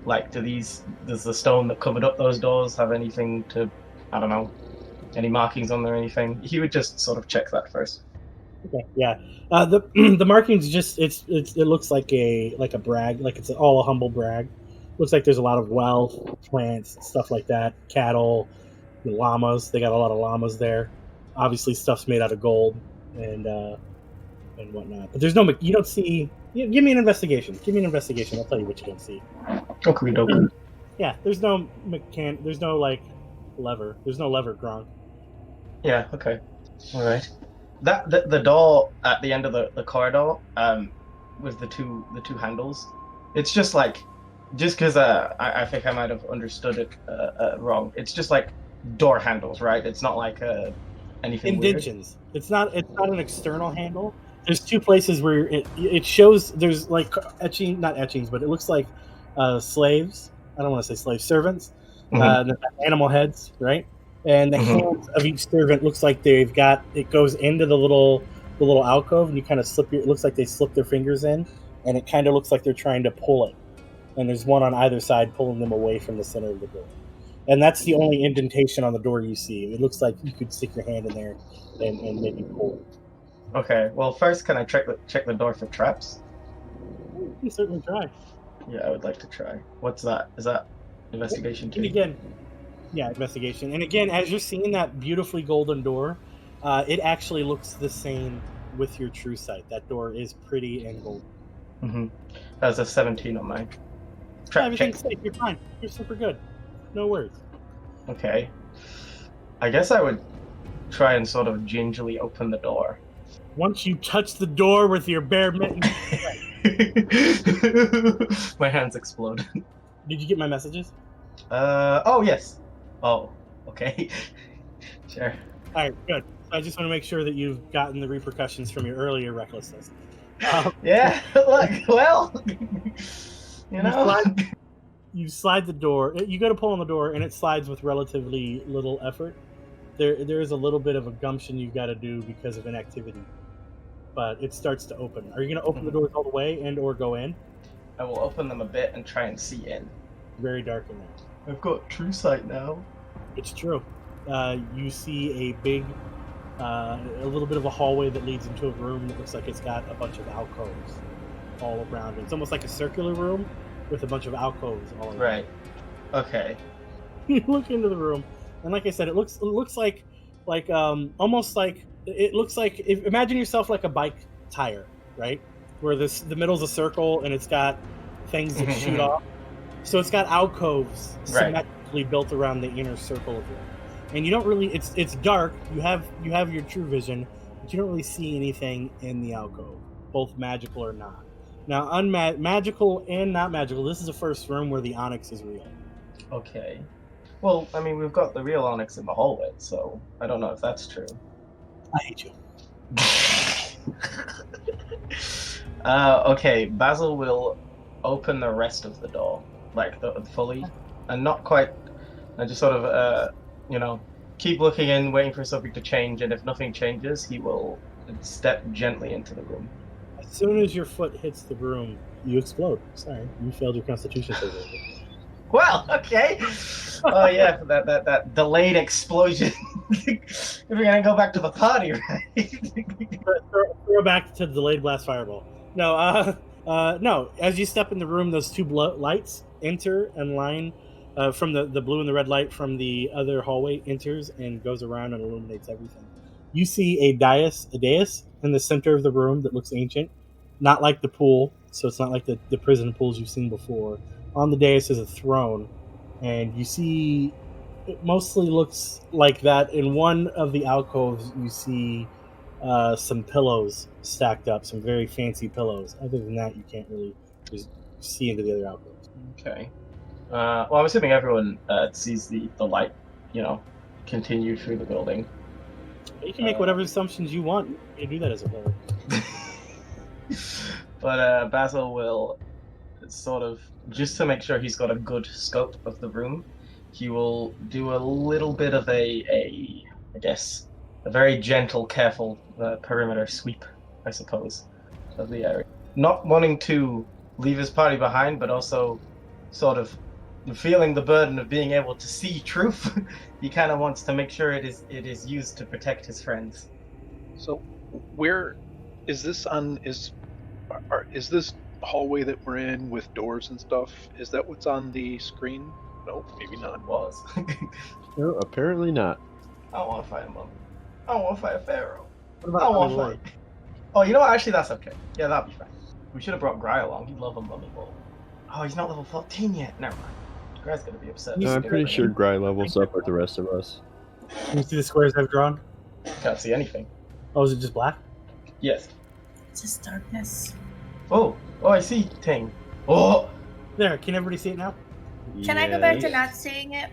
Like, does the stone that covered up those doors have anything to, I don't know, any markings on there or anything? He would just sort of check that first. Okay, yeah. The markings just it looks like a brag, like it's all a humble brag. Looks like there's a lot of wealth, plants, stuff like that. Cattle, llamas. They got a lot of llamas there. Obviously, stuff's made out of gold and whatnot. But there's no. You don't see. Give me an investigation. Give me an investigation. I'll tell you what you don't see. Okay, doke. Yeah, there's no There's no like lever. There's no lever, Gronk. Yeah. Okay. All right. That the door at the end of the corridor, with the two handles. It's just like, just because I think I might have understood it wrong. It's just like door handles, right? It's not like anything indentions. Weird. It's not an external handle. There's two places where it shows there's like not etchings, but it looks like slaves. I don't want to say slave servants. Mm-hmm. Animal heads, right? And the hands of each servant looks like they've got, it goes into the little alcove, and you kind of it looks like they slip their fingers in, and it kind of looks like they're trying to pull it. And there's one on either side pulling them away from the center of the door. And that's the only indentation on the door you see. It looks like you could stick your hand in there and maybe pull it. Okay, well, first, can I check the door for traps? You can certainly try. Yeah, I would like to try. What's that? Is that investigation too? And again, yeah, investigation. And again, as you're seeing that beautifully golden door, it actually looks the same with your true sight. That door is pretty and golden. Mm-hmm. That's a 17 on mine. Everything's safe. You're fine. You're super good. No worries. Okay. I guess I would try and sort of gingerly open the door. Once you touch the door with your bare mittens. My hands explode. Did you get my messages? Oh, yes. Oh, okay. Sure. All right, good. I just want to make sure that you've gotten the repercussions from your earlier recklessness. Yeah, look, well, you know. You slide the door. You go to pull on the door, and it slides with relatively little effort. There is a little bit of a gumption you've got to do because of inactivity, but it starts to open. Are you going to open the doors all the way and or go in? I will open them a bit and try and see in. Very dark in there. I've got true sight now. It's true. You see a big, a little bit of a hallway that leads into a room that looks like it's got a bunch of alcoves all around it. It's almost like a circular room with a bunch of alcoves all around. Right. Okay. You look into the room, and like I said, it looks like almost like it looks like imagine yourself like a bike tire, right? Where the middle's a circle and it's got things that shoot off. So it's got alcoves symmetrically built around the inner circle of it. And you don't really it's dark. You have your true vision, but you don't really see anything in the alcove, both magical or not. Now, magical and not magical, this is the first room where the onyx is real. Okay. Well, I mean, we've got the real onyx in the hallway, so I don't know if that's true. I hate you. Okay, Basil will open the rest of the door, like fully, and not quite, and just sort of, keep looking in, waiting for something to change, and if nothing changes, he will step gently into the room. As soon as your foot hits the room, you explode. Sorry, you failed your constitution save. Well, okay. Oh yeah, that delayed explosion. We're gonna go back to the party, right? Throw back to the delayed blast fireball. No, no. As you step in the room, those two lights enter and line from the blue and the red light from the other hallway enters and goes around and illuminates everything. You see a dais in the center of the room that looks ancient, not like the pool. So it's not like the prison pools you've seen before. On the dais is a throne, and you see it mostly looks like that. In one of the alcoves, you see some pillows stacked up, some very fancy pillows. Other than that, you can't really just see into the other alcoves. Okay. Well, I'm assuming everyone sees the light, continue through the building. You can make whatever assumptions you want. You can do that as a player. But Basil will sort of, just to make sure he's got a good scope of the room, he will do a little bit of a very gentle, careful perimeter sweep, I suppose, of the area. Not wanting to leave his party behind, but also sort of feeling the burden of being able to see truth. He kind of wants to make sure it is used to protect his friends. So, where is this on? Is this hallway that we're in with doors and stuff, is that what's on the screen? No, maybe It not. was. No, apparently not. I don't want to fight a mummy. I don't want to fight a pharaoh. What I about don't want Mummy to fight. Oh, you know what? Actually, that's okay. Yeah, that'll be fine. We should have brought Gry along. He'd love a mummy ball. Oh, he's not level 14 yet. Never mind. Gry's gonna be upset. No, I'm pretty sure Gry levels up with the rest of us. Can you see the squares I've drawn? Can't see anything. Oh, is it just black? Yes. Just darkness. Oh, I see Ting. Oh, There, can everybody see it now? Can I go back to not seeing it?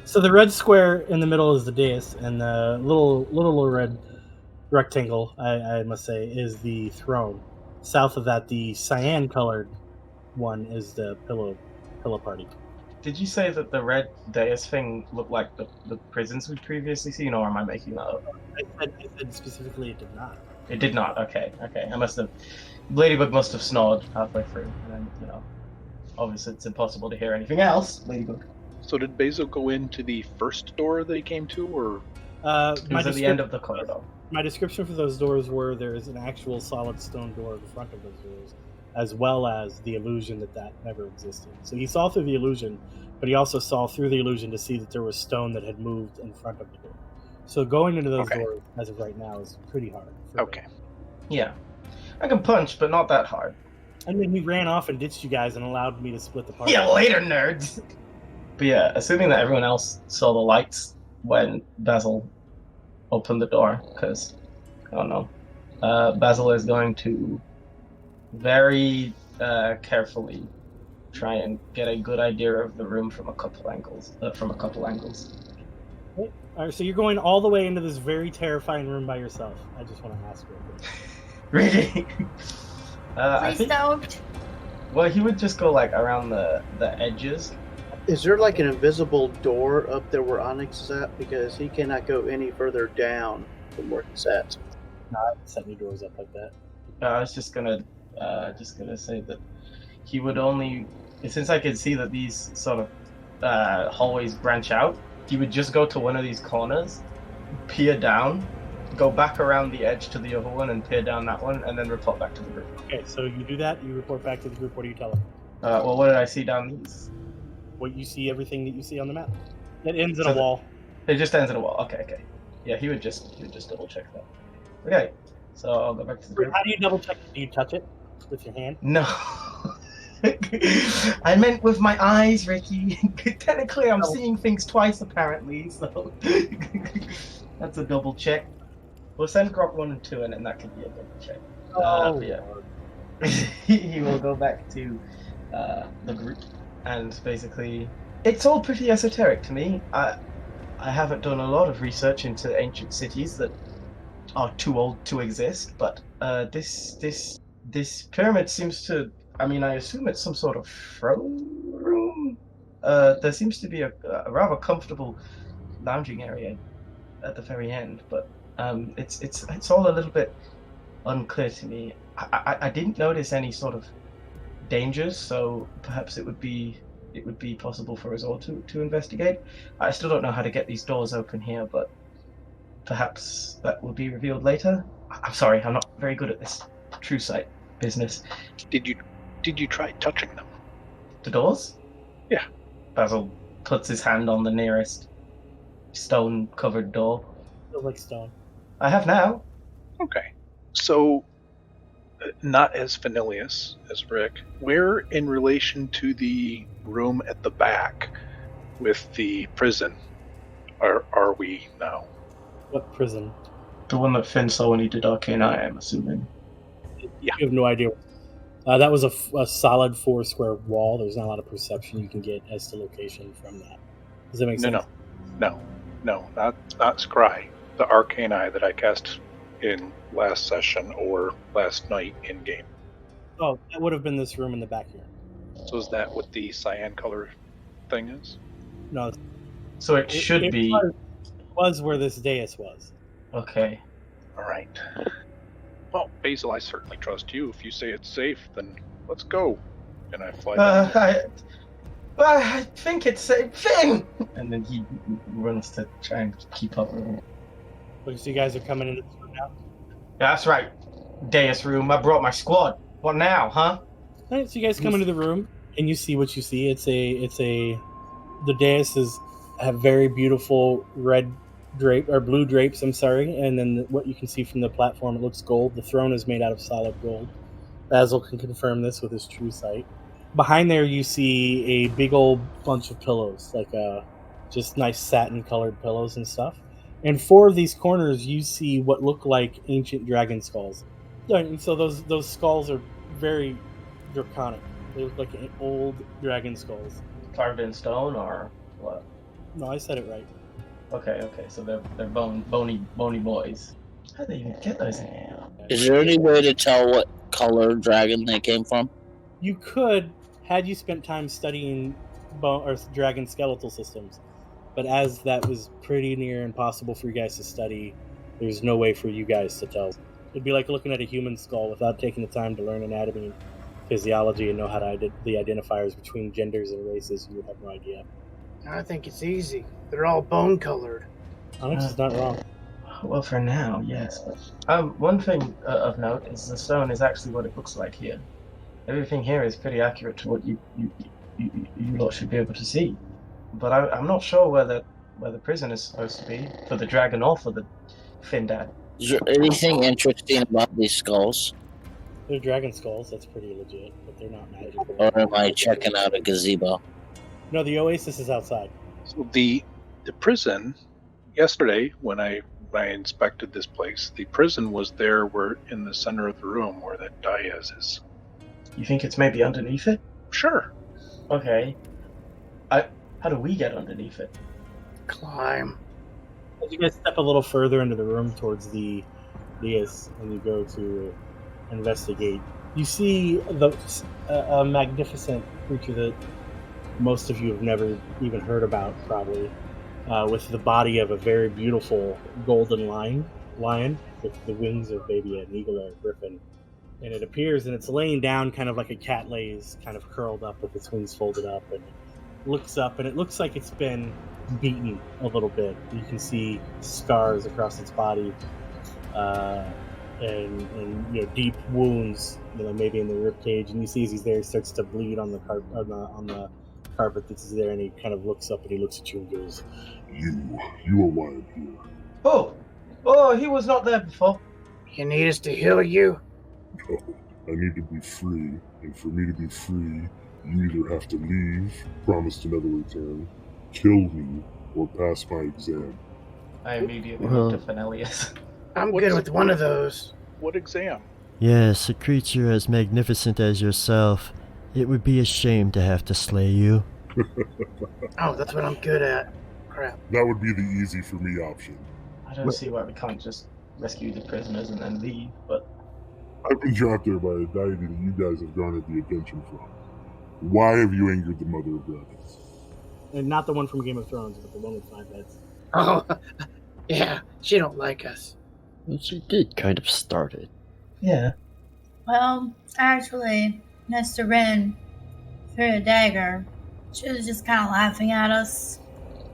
So the red square in the middle is the dais, and the little red rectangle, I must say, is the throne. South of that, the cyan-colored one is the pillow party. did you say that the red dais thing looked like the prisons we'd previously seen, or am I making that up? I said specifically it did not. It did not. Okay. I must have. Ladybug must have snored halfway through, and then obviously it's impossible to hear anything else. Ladybug. So did Basil go into the first door that he came to, or? It was at the end of the corridor. My description for those doors were there is an actual solid stone door in front of those doors, as well as the illusion that never existed. So he saw through the illusion, but he also saw through the illusion to see that there was stone that had moved in front of the door. So going into those doors, as of right now, is pretty hard. Okay. Yeah. I can punch, but not that hard. And then he ran off and ditched you guys and allowed me to split the party. Yeah, later, nerds! But yeah, assuming that everyone else saw the lights when Basil opened the door, because, I don't know, Basil is going to very carefully try and get a good idea of the room from a couple angles. All right, so you're going all the way into this very terrifying room by yourself. I just want to ask real quick. Really? I Please think, don't. well, he would just go like around the edges. Is there like an invisible door up there where Onyx is at? Because he cannot go any further down from where he's at. No, I haven't set any doors up like that. I was just gonna say that he would only, since I could see that these sort of hallways branch out, he would just go to one of these corners, peer down, go back around the edge to the other one and peer down that one, and then report back to the group. Okay, so you do that, you report back to the group, what do you tell them? Well, what did I see down these? What you see, everything that you see on the map. It ends in So a wall. It just ends in a wall. Okay. Yeah, he would just double check that. Okay, so I'll go back to the group. How do you double check it? Do you touch it with your hand? No. I meant with my eyes, Ricky. Technically, I'm seeing things twice, apparently, so that's a double check. We'll send Grok 1 and 2 in, and that could be a double check. But yeah. He will go back to the group, and basically, it's all pretty esoteric to me. I haven't done a lot of research into ancient cities that are too old to exist, but this pyramid seems to. I mean, I assume it's some sort of throne room. There seems to be a rather comfortable lounging area at the very end, but it's all a little bit unclear to me. I didn't notice any sort of dangers, so perhaps it would be possible for us all to investigate. I still don't know how to get these doors open here, but perhaps that will be revealed later. I'm sorry, I'm not very good at this true sight business. Did you try touching them? The doors? Yeah. Basil puts his hand on the nearest stone-covered door. Feels like stone. I have now. Okay. So, not as Vanillius as Rick. Where in relation to the room at the back with the prison are we now? What prison? The one that Finn saw when he did Arcane Eye, I'm assuming. Yeah. You have no idea. That was a solid 4-square wall. There's not a lot of perception you can get as to location from that. Does that make sense? No, not Scry. The Arcane Eye that I cast in last session or last night in game. Oh, that would have been this room in the back here. So is that what the cyan color thing is? No. So it should be. Was where this dais was. Okay. All right. Well, Basil, I certainly trust you. If you say it's safe, then let's go. And I fly down. I think it's safe. Finn! And then he runs to try and keep up with him. So you guys are coming into this room now? That's right. Dais room. I brought my squad. What now, huh? All right, so you guys come into the room and you see what you see. The dais have very beautiful blue drapes. I'm sorry, and then what you can see from the platform, it looks gold. The throne is made out of solid gold. Basil can confirm this with his true sight. Behind there, you see a big old bunch of pillows, like just nice satin-colored pillows and stuff. And 4 of these corners, you see what look like ancient dragon skulls. And so those skulls are very draconic. They look like old dragon skulls. Carved in stone or what? No, I said it right. Okay, so they're bony boys. How do they even get those? Is there any way to tell what color dragon they came from? You could, had you spent time studying dragon skeletal systems, but as that was pretty near impossible for you guys to study, there's no way for you guys to tell. It'd be like looking at a human skull without taking the time to learn anatomy and physiology and know how to the identifiers between genders and races. You would have no idea. I think it's easy. They're all bone colored. Alex is not wrong. Well, for now, yes. One thing of note is the stone is actually what it looks like here. Everything here is pretty accurate to what you lot should be able to see. But I'm not sure where the prison is supposed to be for the dragon or for the Findad. Is there anything interesting about these skulls? They're dragon skulls. That's pretty legit, but they're not magical. Or am I checking out a gazebo? No, the oasis is outside. So the prison, yesterday when I inspected this place, the prison was there in the center of the room where that dais is. You think it's maybe underneath it? Sure. Okay. How do we get underneath it? Climb. As you guys step a little further into the room towards the dais and you go to investigate, you see a magnificent creature that most of you have never even heard about, probably, with the body of a very beautiful golden lion with the wings of maybe an eagle or a griffin. And it appears, and it's laying down kind of like a cat lays, kind of curled up with its wings folded up, and looks up, and it looks like it's been beaten a little bit. You can see scars across its body, and deep wounds, maybe in the rib cage. And you see as he's there, he starts to bleed on the carpet that's there, and he kind of looks up and he looks at you and goes, You are why I'm here. Oh, he was not there before. You need us to heal you? No, I need to be free, and for me to be free, you either have to leave, promise to never return, kill me, or pass my exam. I immediately looked at Fenelius. I'm good with one of those. What exam? Yes, a creature as magnificent as yourself. It would be a shame to have to slay you. Oh, that's what I'm good at. Crap. That would be the easy for me option. I don't see why we can't just rescue the prisoners and then leave, but... I've been trapped there by a deity that you guys have garnered the attention from. Why have you angered the Mother of Dragons? and not the one from Game of Thrones, but the one with 5 heads. Oh, yeah, she don't like us. Well, she did kind of start it. Yeah. Well, actually, Mr. Wren threw a dagger. She was just kind of laughing at us.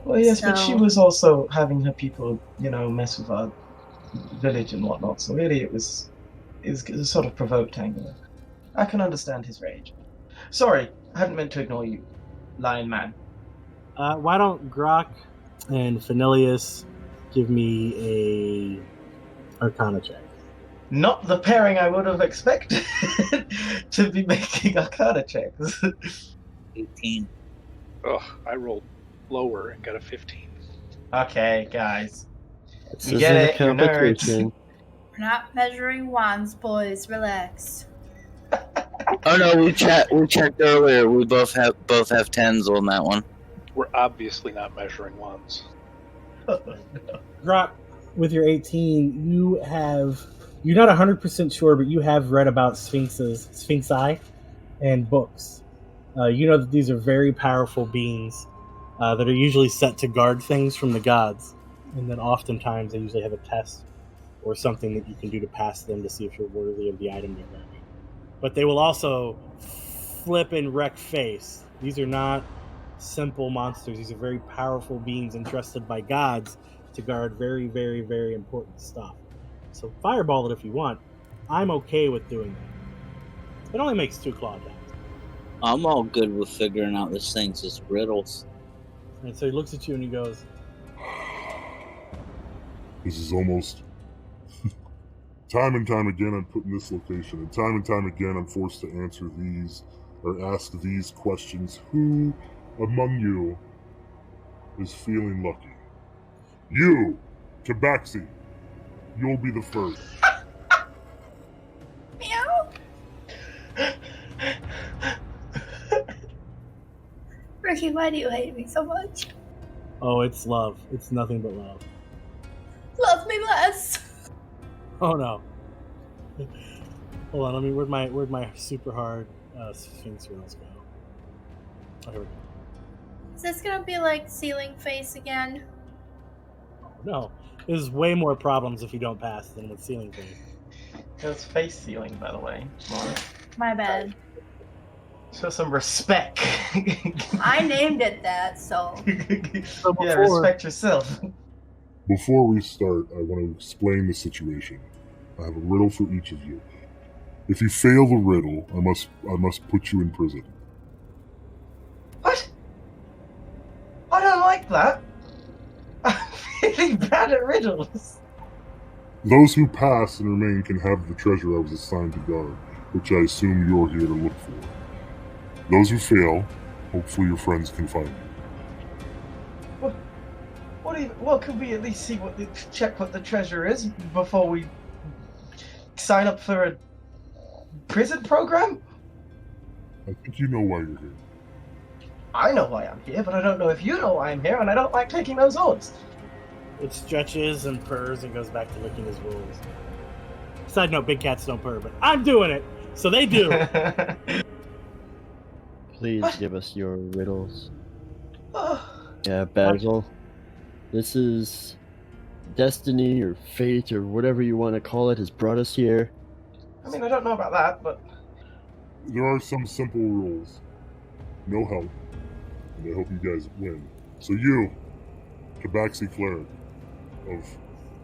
Well, yes, but So- she was also having her people, mess with our village and whatnot. So really, it was a sort of provoked anger. I can understand his rage. Sorry, I hadn't meant to ignore you, Lion Man. Why don't Grok and Fenelius give me a Arcana check? Not the pairing I would have expected to be making Arcana checks. 18. Ugh, I rolled lower and got a 15. Okay, guys. This You isn't get a it, you nerds. competition. We're not measuring wands, boys. Relax. Oh no, we checked earlier. We both have 10s on that one. We're obviously not measuring ones. Grok, with your 18, you're not 100% sure, but you have read about Sphinxi and books. You know that these are very powerful beings that are usually set to guard things from the gods. And then oftentimes they usually have a test or something that you can do to pass them to see if you're worthy of the item they're wearing. But they will also flip and wreck face. These are not simple monsters. These are very powerful beings entrusted by gods to guard very, very, very important stuff. So fireball it if you want. I'm okay with doing It only makes 2 claw attacks. I'm all good with figuring out this thing's just riddles. And so he looks at you and he goes, This is almost... Time and time again, I'm put in this location, and time again, I'm forced to answer these, or ask these questions. Who among you is feeling lucky? You, Tabaxi. You'll be the first. Meow. Ricky, why do you hate me so much? oh, it's love. It's nothing but love. Love me less. Oh no. Hold on, where'd my super hard Sphinx rules go? Oh, here we go. Is this gonna be like ceiling face again? No. There's way more problems if you don't pass than with ceiling face. It's face sealing, by the way. More. My bad. Show some respect. I named it that, so. Yeah, respect yourself. Before we start, I want to explain the situation. I have a riddle for each of you. If you fail the riddle, I must put you in prison. What? I don't like that. I'm really bad at riddles. Those who pass and remain can have the treasure I was assigned to guard, which I assume you're here to look for. Those who fail, hopefully your friends can find you. What could we at least see check what the treasure is before we sign up for a prison program? I think you know why you're here. I know why I'm here, but I don't know if you know why I'm here, and I don't like taking those oaths. It stretches and purrs and goes back to licking his wounds. Side note, big cats don't purr, but I'm doing it, so they do. Please give us your riddles. Oh, Yeah, Basil. This is destiny or fate or whatever you want to call it has brought us here. I mean, I don't know about that, but There are some simple rules. No help. And I hope you guys win. So you, Tabaxi Cleric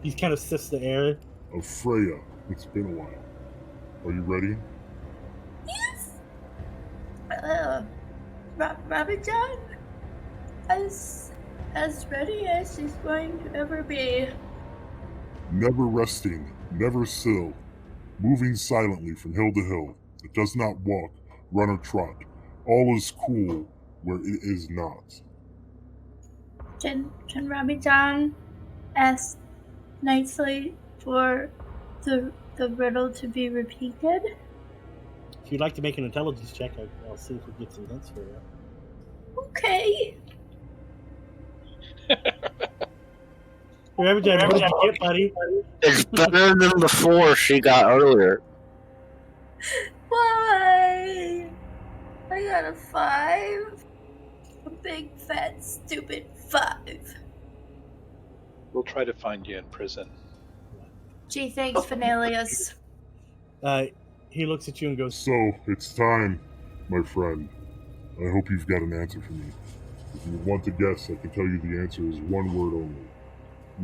He kind of sifts the air. of Freya. It's been a while. Are you ready? Yes. Rabbit John, as ready as she's going to ever be. Never resting, never still, moving silently from hill to hill. It does not walk, run or trot. All is cool where it is not. Can Rabbit John ask nicely for the riddle to be repeated? If you'd like to make an intelligence check, I'll see if we get some hints for you. Okay. What did you get, buddy? It's better than the 4 she got earlier. Why? I got a 5. A big, fat, stupid 5. We'll try to find you in prison. Gee, thanks, Phanelius. He looks at you and goes, So, it's time, my friend. I hope you've got an answer for me. If you want to guess, I can tell you the answer is one word only.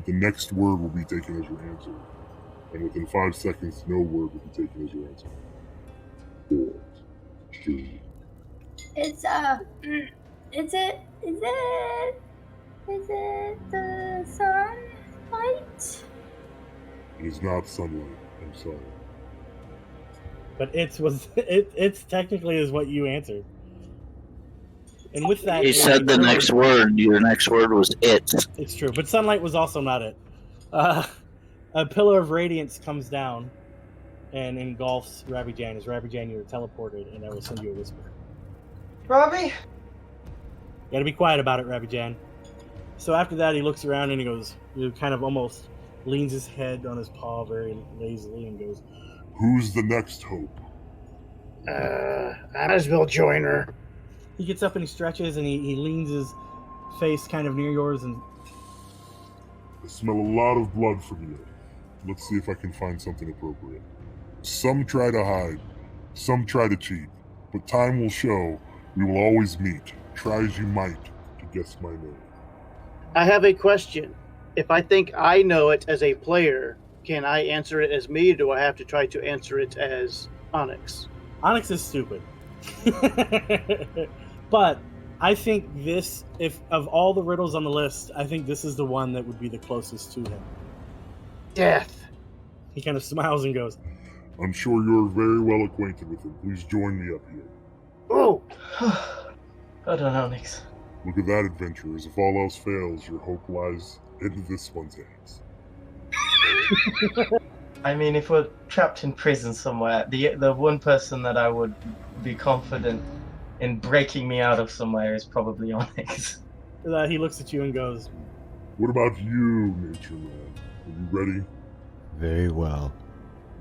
The next word will be taken as your answer. And within 5 seconds, no word will be taken as your answer. 4, 3. It's is it the sunlight? It is not sunlight. I'm sorry. but it's technically is what you answered. And with that, He said the next word. Your next word was it. It's true, but sunlight was also not it. A pillar of radiance comes down and engulfs Rabijan. As Rabijan, you are teleported, and I will send you a whisper. Robbie? You gotta be quiet about it, Rabijan. So after that, he looks around and he goes, kind of almost leans his head on his paw very lazily and goes, Who's the next hope? I might as well join her. he gets up and he stretches and he leans his face kind of near yours and I smell a lot of blood from you. Let's see if I can find something appropriate. Some try to hide, some try to cheat, but time will show we will always meet. Try as you might to guess my name. I have a question. If I think I know it as a player, can I answer it as me, or do I have to try to answer it as Onyx? Onyx is stupid. But I think this, if of all the riddles on the list, I think this is the one that would be the closest to him. Death. He kind of smiles and goes, I'm sure you're very well acquainted with him. Please join me up here. Oh! Hold on, Onyx. Look at that, adventurers. If all else fails, your hope lies in this one's hands. I mean, if we're trapped in prison somewhere, the one person that I would be confident in breaking me out of somewhere is probably Onyx. he looks at you and goes, What about you, Nature Man? Are you ready? Very well.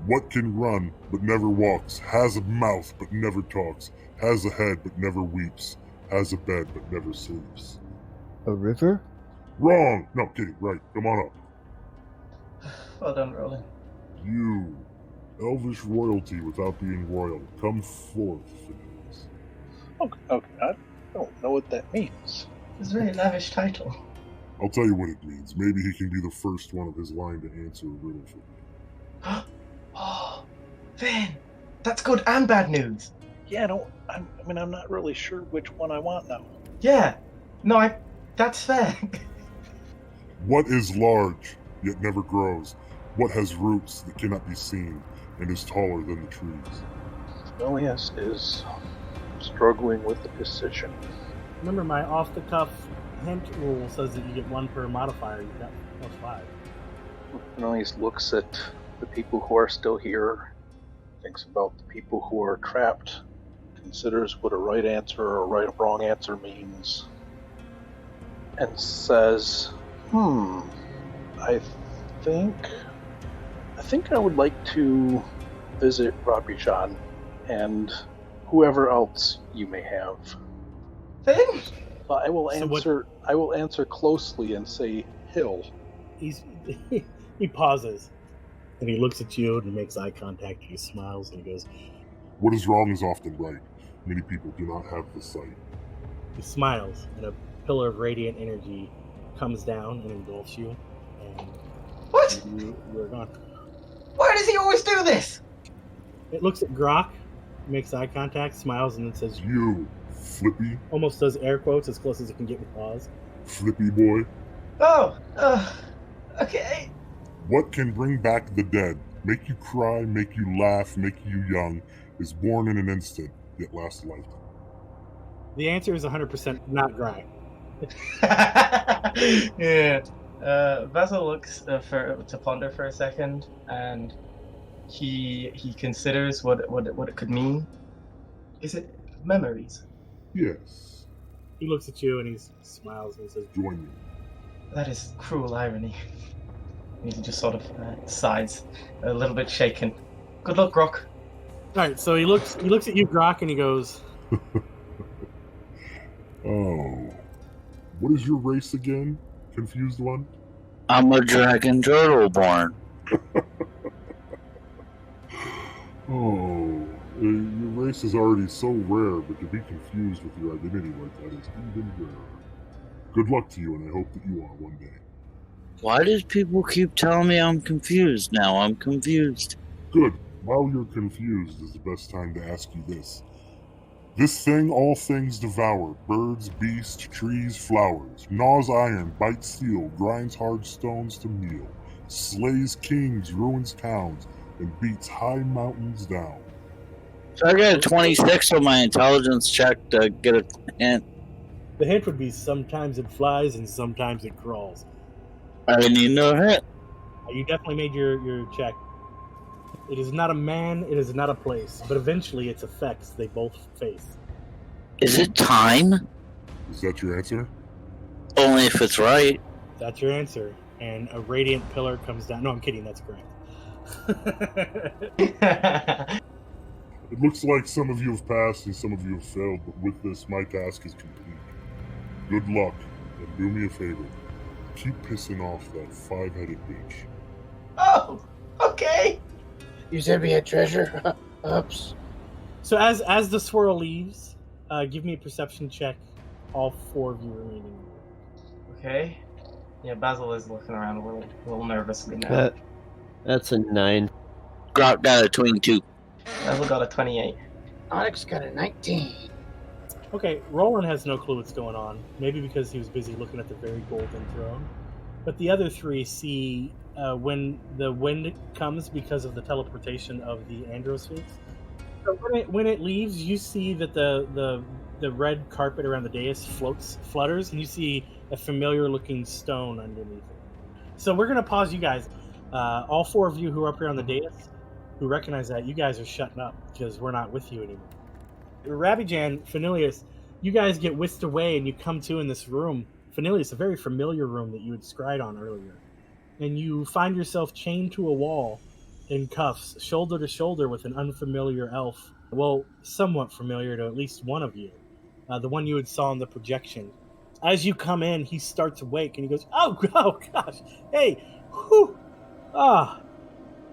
What can run but never walks, has a mouth but never talks, has a head but never weeps, has a bed but never sleeps? A river? Wrong! No, kidding, right. Come on up. Well done, Roland. You, elvish royalty without being royal, come forth, Phineas. Okay, I don't know what that means. It's a very lavish title. I'll tell you what it means. Maybe he can be the first one of his line to answer a riddle for me. Oh, Finn, that's good and bad news. Yeah, I'm not really sure which one I want now. Yeah, no, that's fair. What is large, yet never grows? What has roots that cannot be seen, and is taller than the trees? Phineas is struggling with the decision. remember my off-the-cuff hint rule says that you get 1 per modifier. You got +5. Phineas looks at the people who are still here, thinks about the people who are trapped, considers what a right answer or a right or wrong answer means, and says, I think I would like to visit Rabijan and whoever else you may have. Finn? But I will So answer. I will answer closely and say Hill. He pauses, and he looks at you and he makes eye contact. He smiles and he goes, What is wrong is often right. Many people do not have the sight. he smiles, and a pillar of radiant energy comes down and engulfs you, and What? you're gone. Why does he always do this? It looks at Grok, makes eye contact, smiles, and then says, You, Flippy, almost does air quotes as close as it can get with pause. Flippy boy, Oh, okay. what can bring back the dead, make you cry, make you laugh, make you young, is born in an instant, yet lasts a lifetime? The answer is 100% not Grok. Yeah. Basil looks to ponder for a second, and he considers what it could mean. Is it memories? Yes. He looks at you and he smiles and he says, Join me. That is cruel irony. And he just sort of sighs, a little bit shaken. Good luck, Grok. Alright, so he looks at you, Grok, and he goes, Oh. What is your race again? Confused one? I'm a dragon turtle born. Oh. Your race is already so rare, but to be confused with your identity like that is even rarer. Good luck to you, and I hope that you are one day. Why does people keep telling me I'm confused now? I'm confused. Good. While you're confused is the best time to ask you this. This thing all things devour, birds, beasts, trees, flowers, gnaws iron, bites steel, grinds hard stones to meal, slays kings, ruins towns, and beats high mountains down. So I got a 26 on my intelligence check to get a hint. the hint would be sometimes it flies and sometimes it crawls. I need no hint. You definitely made your check. It is not a man, it is not a place, but eventually its effects they both face. Is it time? Is that your answer? Only if it's right. That's your answer. And a radiant pillar comes down. No, I'm kidding, that's correct. It looks like some of you have passed and some of you have failed, but with this, my task is complete. Good luck, and do me a favor. Keep pissing off that 5-headed bitch. Oh, okay. You said we had treasure? Oops. So as the swirl leaves, give me a perception check, all 4 of you remaining. Okay. Yeah, Basil is looking around a little nervously now. That's a 9. Grok got a 22. Basil got a 28. Onyx got a 19. Okay, Roland has no clue what's going on. Maybe because he was busy looking at the very golden throne. But the other three see when the wind comes because of the teleportation of the Androsphinx. So when it leaves, you see that the red carpet around the dais flutters, and you see a familiar-looking stone underneath it. So we're going to pause you guys. All four of you who are up here on the dais, who recognize that, you guys are shutting up because we're not with you anymore. Rabijan, Fenilius, you guys get whisked away and you come to in this room. Fenilius, a very familiar room that you had scryed on earlier. And you find yourself chained to a wall in cuffs, shoulder to shoulder with an unfamiliar elf. Well, somewhat familiar to at least one of you. The one you had saw in the projection. As you come in, he starts awake and he goes, oh gosh, hey, whew,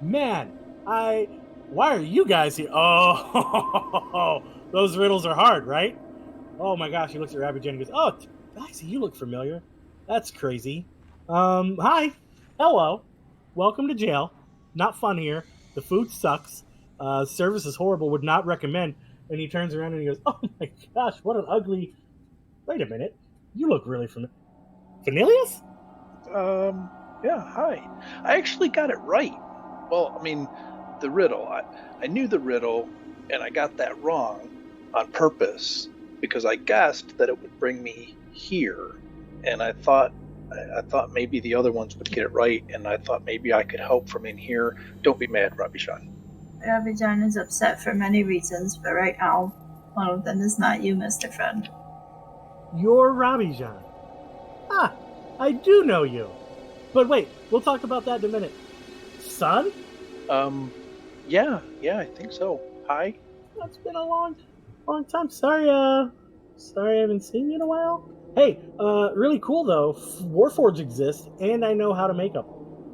man, why are you guys here? Oh, those riddles are hard, right? Oh my gosh, he looks at Rabbit Jen and goes, oh, Baxi, you look familiar. That's crazy. Hi, hello, welcome to jail. Not fun here. The food sucks. Service is horrible, would not recommend. And he turns around and he goes, oh my gosh, what an ugly... Wait a minute. You look really familiar. Fenilius? Yeah, hi. I actually got it right. Well, I mean, the riddle. I knew the riddle, and I got that wrong on purpose because I guessed that it would bring me here, and I thought maybe the other ones would get it right, and I thought maybe I could help from in here. Don't be mad, Rabijan. Rabijan is upset for many reasons, but right now, one of them is not you, Mr. Friend. You're Rabijan. I do know you. But wait, we'll talk about that in a minute. Son? Yeah, I think so. Hi. It's been a long time. Sorry I haven't seen you in a while. Hey, really cool though. Warforged exists, and I know how to make them.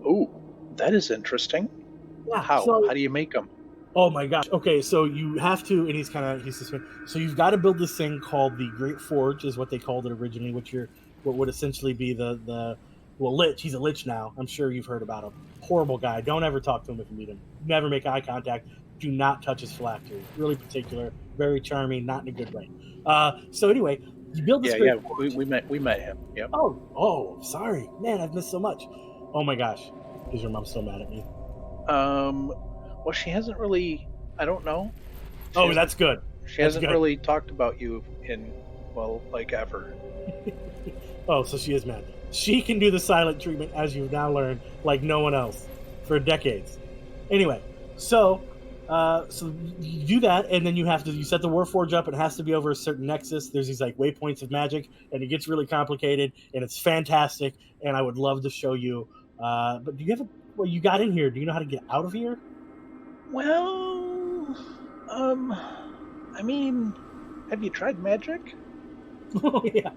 Ooh, that is interesting. Yeah. How do you make them? Oh my gosh. Okay, so you have to, and he's so you've got to build this thing called the Great Forge, is what they called it originally, what would essentially be the Lich. He's a Lich now. I'm sure you've heard about him. Horrible guy. Don't ever talk to him if you meet him. Never make eye contact. Do not touch his phylactery. Really particular. Very charming. Not in a good way. So anyway, you build this. Yeah. We met him. Yep. Oh, sorry, man. I've missed so much. Oh my gosh. Is your mom still mad at me? Well, she hasn't really. I don't know. That's good. She hasn't really talked about you ever. Oh, so she is mad. She can do the silent treatment, as you've now learned, like no one else for decades. Anyway, so you do that, and then you set the Warforge up. It has to be over a certain nexus. There's these like waypoints of magic, and it gets really complicated, and it's fantastic. And I would love to show you. But do you have you got in here? Do you know how to get out of here? Well, I mean, have you tried magic? Oh yeah.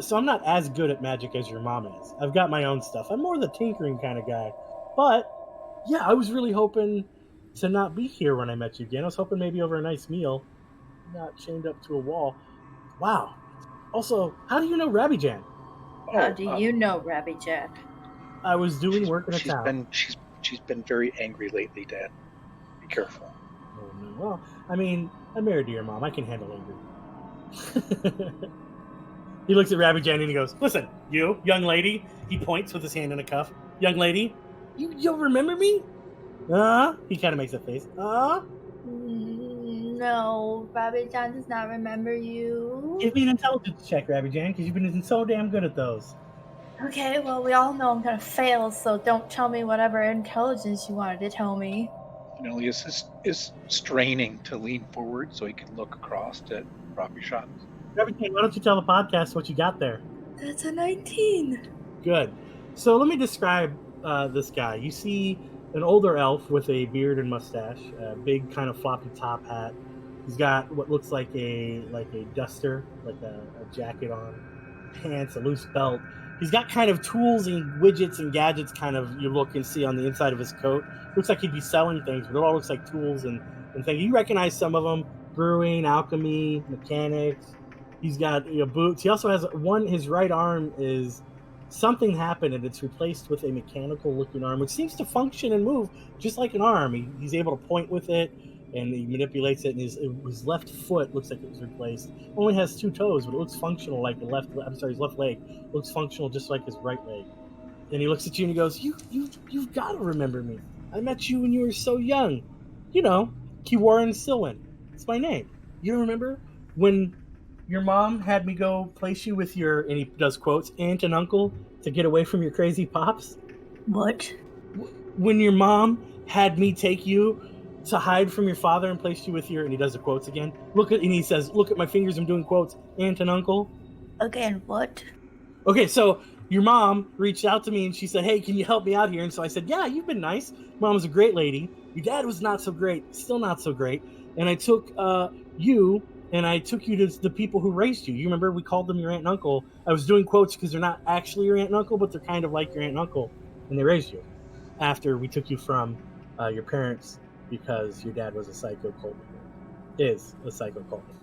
So I'm not as good at magic as your mom is. I've got my own stuff. I'm more the tinkering kind of guy. But yeah, I was really hoping to not be here when I met you again. I was hoping maybe over a nice meal, not chained up to a wall. Wow. Also, how do you know Rabijan? How do you know Rabijan? I was doing work in a town. She's been very angry lately, Dad. Be careful. Oh, no. Well, I mean, I'm married to your mom. I can handle anger. He looks at Rabijan and he goes, listen, you, young lady. He points with his hand in a cuff. Young lady, you'll remember me? He kind of makes a face. No, Rabijan does not remember you. Give me an intelligence check, Rabijan, because you've been so damn good at those. Okay, well, we all know I'm going to fail, so don't tell me whatever intelligence you wanted to tell me. Cornelius is straining to lean forward so he can look across at Rabijan. Rabijan, why don't you tell the podcast what you got there? That's a 19. Good. So let me describe this guy. You see an older elf with a beard and mustache, a big kind of floppy top hat. He's got what looks like a duster, like a jacket on, pants, a loose belt. He's got kind of tools and widgets and gadgets kind of you look and see on the inside of his coat. Looks like he'd be selling things, but it all looks like tools and things. You recognize some of them: brewing, alchemy, mechanics. He's got boots. He also has his right arm is something happened and it's replaced with a mechanical looking arm, which seems to function and move just like an arm. He's able to point with it. and he manipulates it, and his left foot looks like it was replaced. Only has 2 toes, but it looks functional like his left leg looks functional just like his right leg. And he looks at you and he goes, You've got to remember me. I met you when you were so young. You know, Kiwaran Silwin. It's my name. You remember when your mom had me go place you with your, and he does quotes, aunt and uncle to get away from your crazy pops? What? When your mom had me take you to hide from your father and place you with your, and he does the quotes again. And he says, look at my fingers, I'm doing quotes, aunt and uncle. Again, what? Okay, so your mom reached out to me and she said, hey, can you help me out here? And so I said, yeah, you've been nice. Mom was a great lady. Your dad was not so great, still not so great. And I took you to the people who raised you. You remember we called them your aunt and uncle. I was doing quotes because they're not actually your aunt and uncle, but they're kind of like your aunt and uncle. And they raised you after we took you from your parents because your dad was a psycho cult leader. Is a psycho cult leader.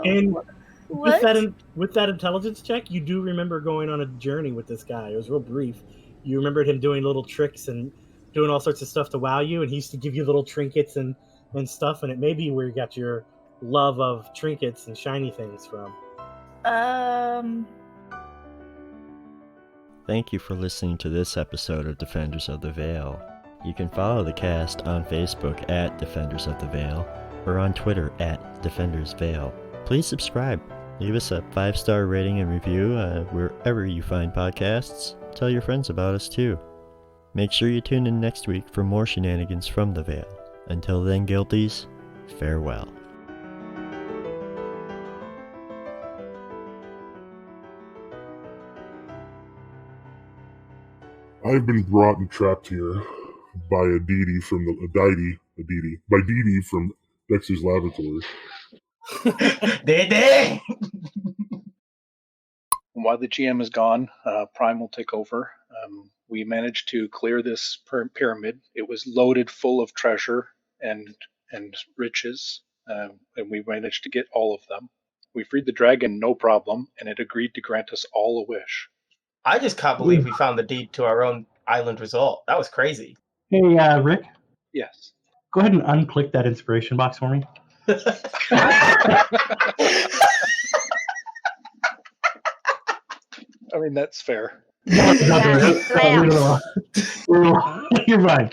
And what? with that intelligence check, you do remember going on a journey with this guy. It was real brief. You remembered him doing little tricks and doing all sorts of stuff to wow you, and he used to give you little trinkets and stuff, and it may be where you got your love of trinkets and shiny things from. Thank you for listening to this episode of Defenders of the Veil. You can follow the cast on Facebook at Defenders of the Veil or on Twitter at Defenders Veil. Please subscribe. Leave us a 5-star rating and review wherever you find podcasts. Tell your friends about us too. Make sure you tune in next week for more shenanigans from the Veil. Until then, guilties, farewell. I've been brought and trapped here by Dee from Dexter's Laboratory. Dede! While the GM is gone, Prime will take over. We managed to clear this pyramid. It was loaded full of treasure and riches, and we managed to get all of them. We freed the dragon, no problem, and it agreed to grant us all a wish. I just can't believe we found the deed to our own island resort. That was crazy. Hey, Rick, Yes. go ahead and unclick that inspiration box for me. I mean, that's fair. Yeah, You're fine.